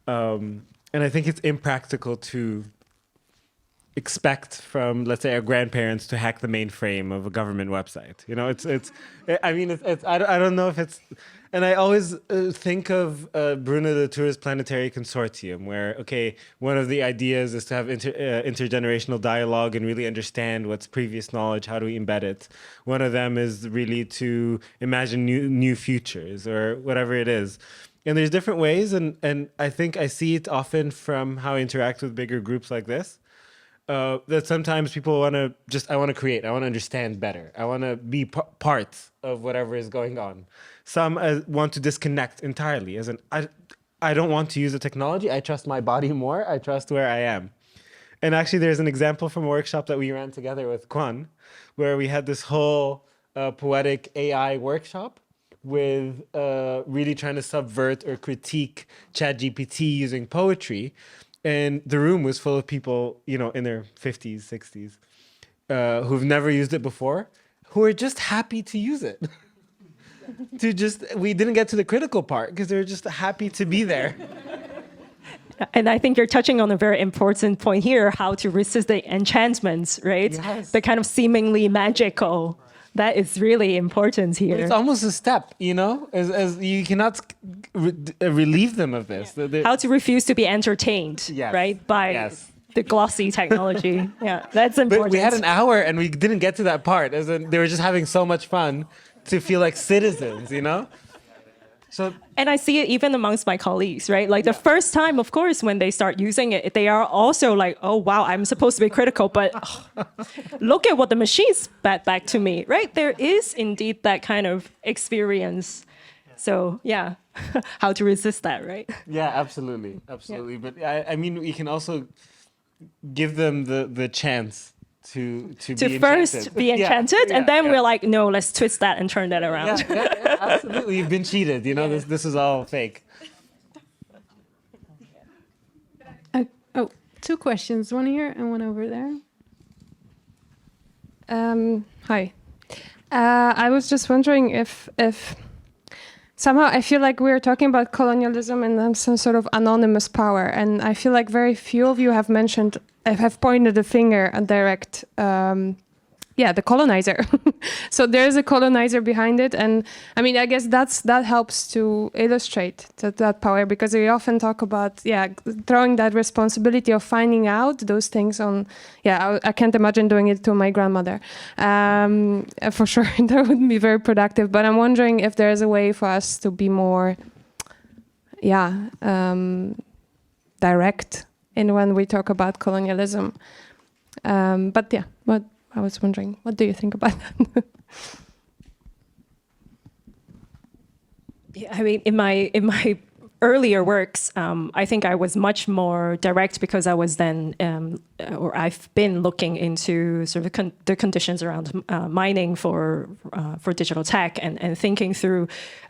And I think it's impractical to expect from, let's say, our grandparents to hack the mainframe of a government website. You know, I don't know if it's, and I always think of Bruno Latour's Planetary Consortium, where, okay, one of the ideas is to have intergenerational dialogue and really understand what's previous knowledge, how do we embed it. One of them is really to imagine new futures or whatever it is. And there's different ways, and I think I see it often from how I interact with bigger groups like this. That sometimes people want to I want to create, I want to understand better, I want to be part of whatever is going on. Some want to disconnect entirely, as in, I don't want to use the technology, I trust my body more, I trust where I am. And actually there's an example from a workshop that we ran together with Kwan, where we had this whole poetic AI workshop with really trying to subvert or critique ChatGPT using poetry. And the room was full of people, you know, in their 50s, 60s, who've never used it before, who are just happy to use it. We didn't get to the critical part because they're just happy to be there. And I think you're touching on a very important point here, how to resist the enchantments, right? Yes. The kind of seemingly magical. That is really important here. But it's almost a step, you know, as you cannot relieve them of this. How to refuse to be entertained, right, by the glossy technology. Yeah, that's important. But we had an hour and we didn't get to that part. As in, they were just having so much fun to feel like citizens, you know? And I see it even amongst my colleagues, right? Like the first time, of course, when they start using it, they are also like, oh, wow, I'm supposed to be critical, but look at what the machines spat back to me, right? There is indeed that kind of experience. So, yeah, how to resist that, right? Yeah, absolutely. Absolutely. Yeah. But I mean, we can also give them the chance to be first enchanted. Be enchanted, and then we're like, no, let's twist that and turn that around. Yeah, absolutely. You've been cheated. You know, this is all fake. Two questions, one here and one over there. Hi. I was just wondering if somehow I feel like we're talking about colonialism and some sort of anonymous power, and I feel like very few of you have pointed the finger and direct, the colonizer. So there is a colonizer behind it, and I mean, I guess that helps to illustrate that power, because we often talk about throwing that responsibility of finding out those things on. I can't imagine doing it to my grandmother. For sure, that wouldn't be very productive. But I'm wondering if there is a way for us to be more, direct in when we talk about colonialism. What I was wondering, what do you think about that? I mean, in my earlier works, I think I was much more direct because I was then, or I've been looking into sort of the conditions around mining for digital tech and thinking through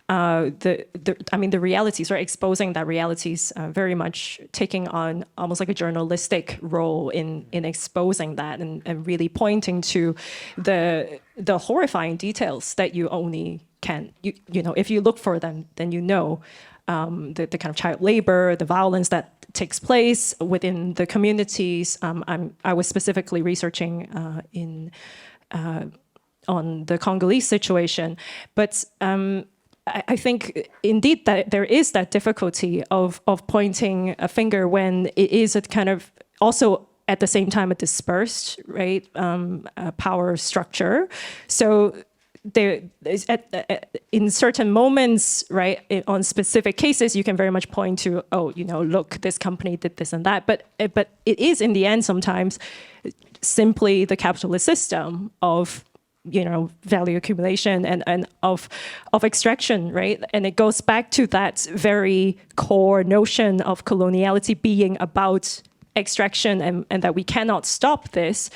the realities, right? Exposing that realities, very much taking on almost like a journalistic role in exposing that and really pointing to the horrifying details that you only can, you know, if you look for them, then you know. The kind of child labor, the violence that takes place within the communities. I was specifically researching on the Congolese situation, but I think indeed that there is that difficulty of pointing a finger when it is a kind of also at the same time a dispersed, right, power structure. So there is in certain moments, right, on specific cases, you can very much point to, oh, you know, look, this company did this and that. But it is in the end sometimes simply the capitalist system of, you know, value accumulation and of extraction, right? And it goes back to that very core notion of coloniality being about extraction and that we cannot stop this.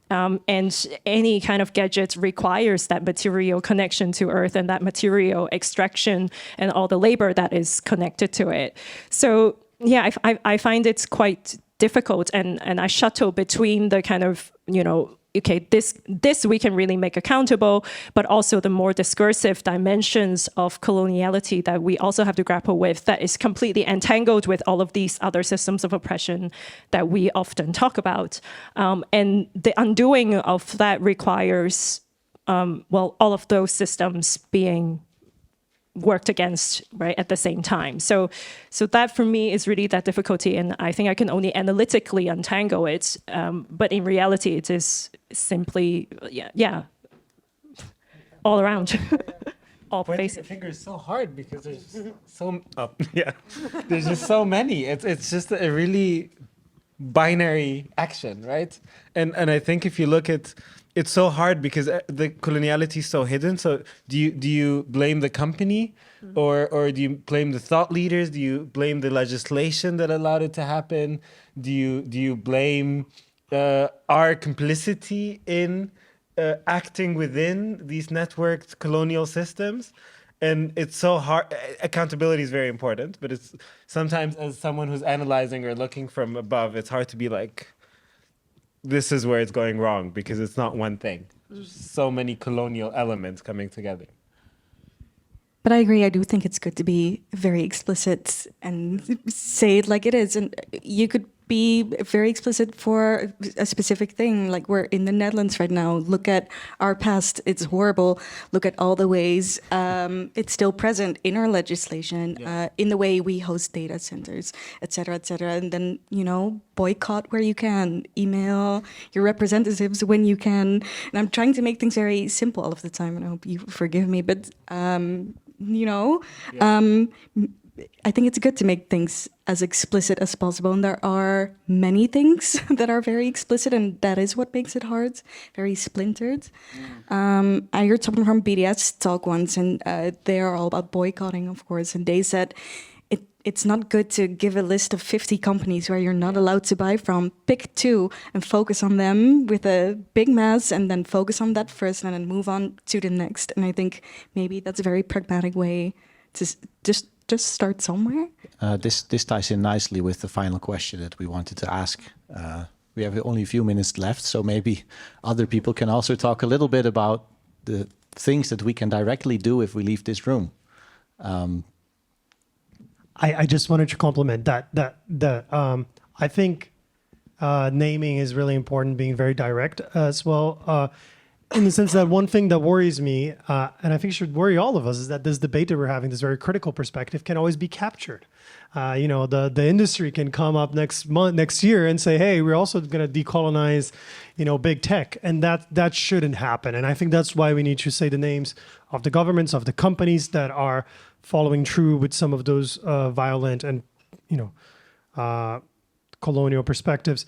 And any kind of gadget requires that material connection to Earth and that material extraction and all the labor that is connected to it. So yeah, I find it quite difficult, and I shuttle between the kind of, you know, okay, this we can really make accountable, but also the more discursive dimensions of coloniality that we also have to grapple with, that is completely entangled with all of these other systems of oppression that we often talk about. And the undoing of that requires, well, all of those systems being worked against, right, at the same time. So that for me is really that difficulty, and I think I can only analytically untangle it, but in reality it is simply, all around. All Pointing the finger is so hard because there's just there's just so many. It's just a really binary action, right? And I think if you look at, it's so hard because the coloniality is so hidden. So do you blame the company, or do you blame the thought leaders? Do you blame the legislation that allowed it to happen? Do you blame our complicity in acting within these networked colonial systems? And it's so hard. Accountability is very important, but it's sometimes, as someone who's analyzing or looking from above, it's hard to be like, this is where it's going wrong, because it's not one thing. There's so many colonial elements coming together. But I agree, I do think it's good to be very explicit and say it like it is. And you could be very explicit for a specific thing. Like, we're in the Netherlands right now. Look at our past. It's horrible. Look at all the ways it's still present in our legislation, in the way we host data centers, et cetera, et cetera. And then, boycott where you can, email your representatives when you can. And I'm trying to make things very simple all of the time, and I hope you forgive me. But, I think it's good to make things as explicit as possible. And there are many things that are very explicit, and that is what makes it hard, very splintered. I heard someone from BDS talk once, and they are all about boycotting, of course. And they said it's not good to give a list of 50 companies where you're not allowed to buy from. Pick 2 and focus on them with a big mass, and then focus on that first and then move on to the next. And I think maybe that's a very pragmatic way to just start somewhere. This ties in nicely with the final question that we wanted to ask. We have only a few minutes left, so maybe other people can also talk a little bit about the things that we can directly do if we leave this room. I just wanted to compliment that I think naming is really important, being very direct as well. In the sense that one thing that worries me, and I think should worry all of us, is that this debate that we're having, this very critical perspective, can always be captured. The industry can come up next year and say, hey, we're also going to decolonize, big tech. And that shouldn't happen. And I think that's why we need to say the names of the governments, of the companies that are following through with some of those violent and, colonial perspectives.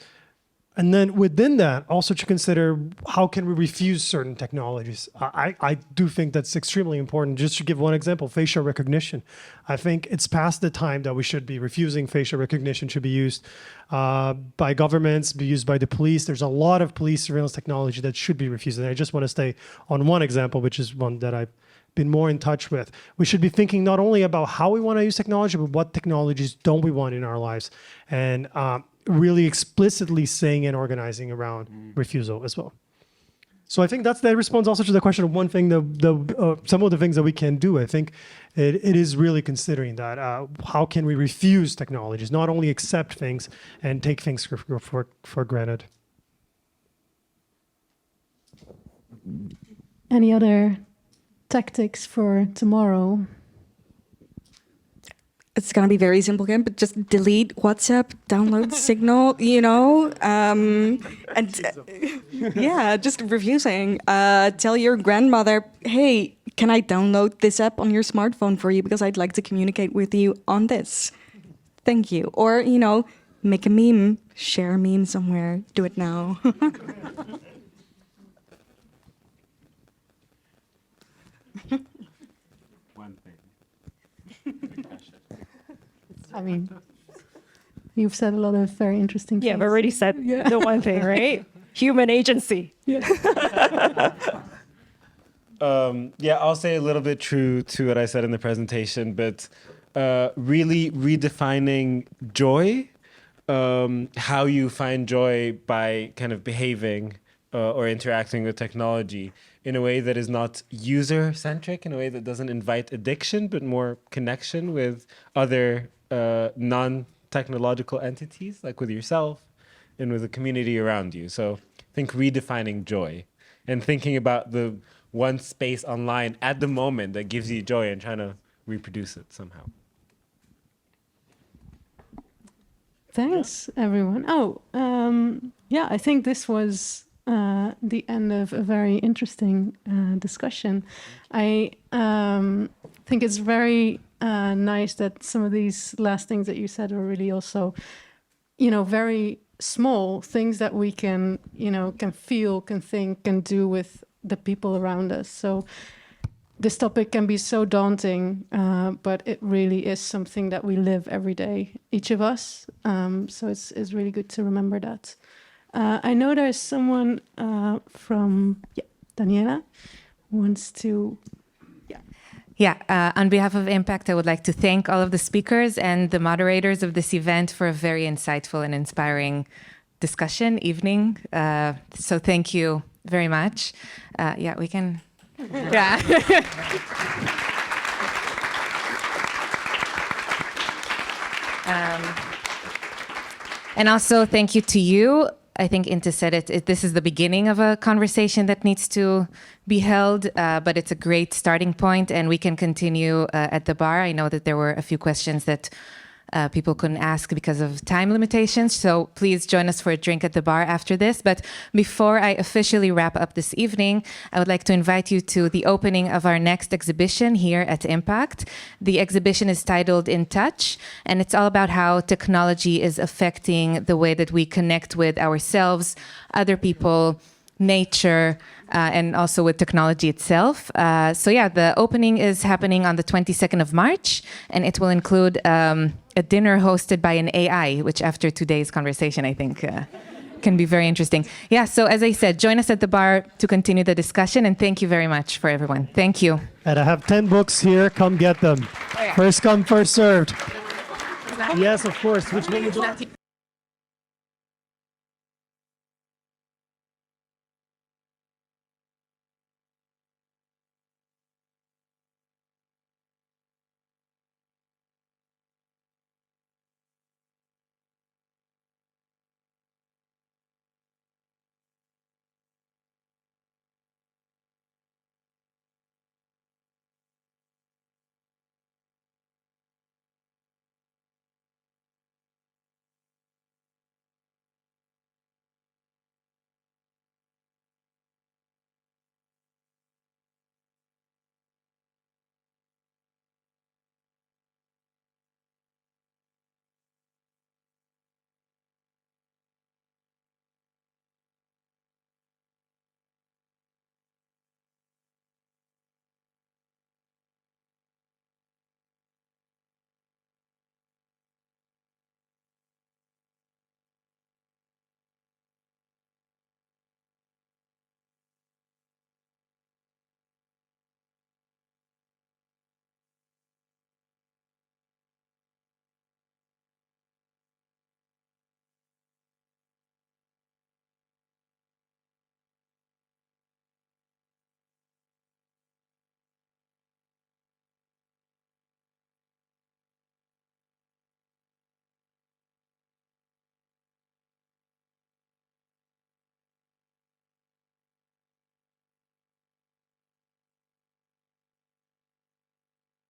And then within that, also to consider how can we refuse certain technologies. I do think that's extremely important. Just to give one example, facial recognition. I think it's past the time that we should be refusing facial recognition to be used by governments, be used by the police. There's a lot of police surveillance technology that should be refused. And I just want to stay on one example, which is one that I've been more in touch with. We should be thinking not only about how we want to use technology, but what technologies don't we want in our lives. And really explicitly saying and organizing around refusal as well. So I think that responds also to the question of one thing, some of the things that we can do. I think it is really considering that. How can we refuse technologies, not only accept things and take things for granted. Any other tactics for tomorrow? It's going to be very simple again, but just delete WhatsApp, download Signal, just refusing. Tell your grandmother, hey, can I download this app on your smartphone for you because I'd like to communicate with you on this. Thank you. Or, make a meme, share a meme somewhere, do it now. One thing. I mean, you've said a lot of very interesting things. Yeah, I've already said the one thing, right? Human agency. I'll say a little bit true to what I said in the presentation, but really redefining joy, how you find joy by kind of behaving or interacting with technology in a way that is not user-centric, in a way that doesn't invite addiction, but more connection with other non-technological entities, like with yourself and with the community around you. So I think redefining joy and thinking about the one space online at the moment that gives you joy and trying to reproduce it somehow. Thanks, everyone. Oh, yeah, I think this was the end of a very interesting discussion. I think it's very nice that some of these last things that you said are really also, very small things that we can, can feel, can think, can do with the people around us. So this topic can be so daunting, but it really is something that we live every day, each of us. So it's really good to remember that. I know there's someone from Daniela who wants to. On behalf of IMPAKT, I would like to thank all of the speakers and the moderators of this event for a very insightful and inspiring discussion evening. So thank you very much. We can. Yeah. And also thank you to you. I think Inte said it. This is the beginning of a conversation that needs to be held, but it's a great starting point, and we can continue at the bar. I know that there were a few questions that people couldn't ask because of time limitations, so please join us for a drink at the bar after this. But before I officially wrap up this evening, I would like to invite you to the opening of our next exhibition here at IMPAKT. The exhibition is titled In Touch, and it's all about how technology is affecting the way that we connect with ourselves, other people, nature, and also with technology itself. The opening is happening on the 22nd of March, and it will include a dinner hosted by an AI, which after today's conversation, I think can be very interesting. So as I said, join us at the bar to continue the discussion, and thank you very much for everyone. Thank you. And I have 10 books here. Come get them. First come, first served. Yes, of course. Which one would you like?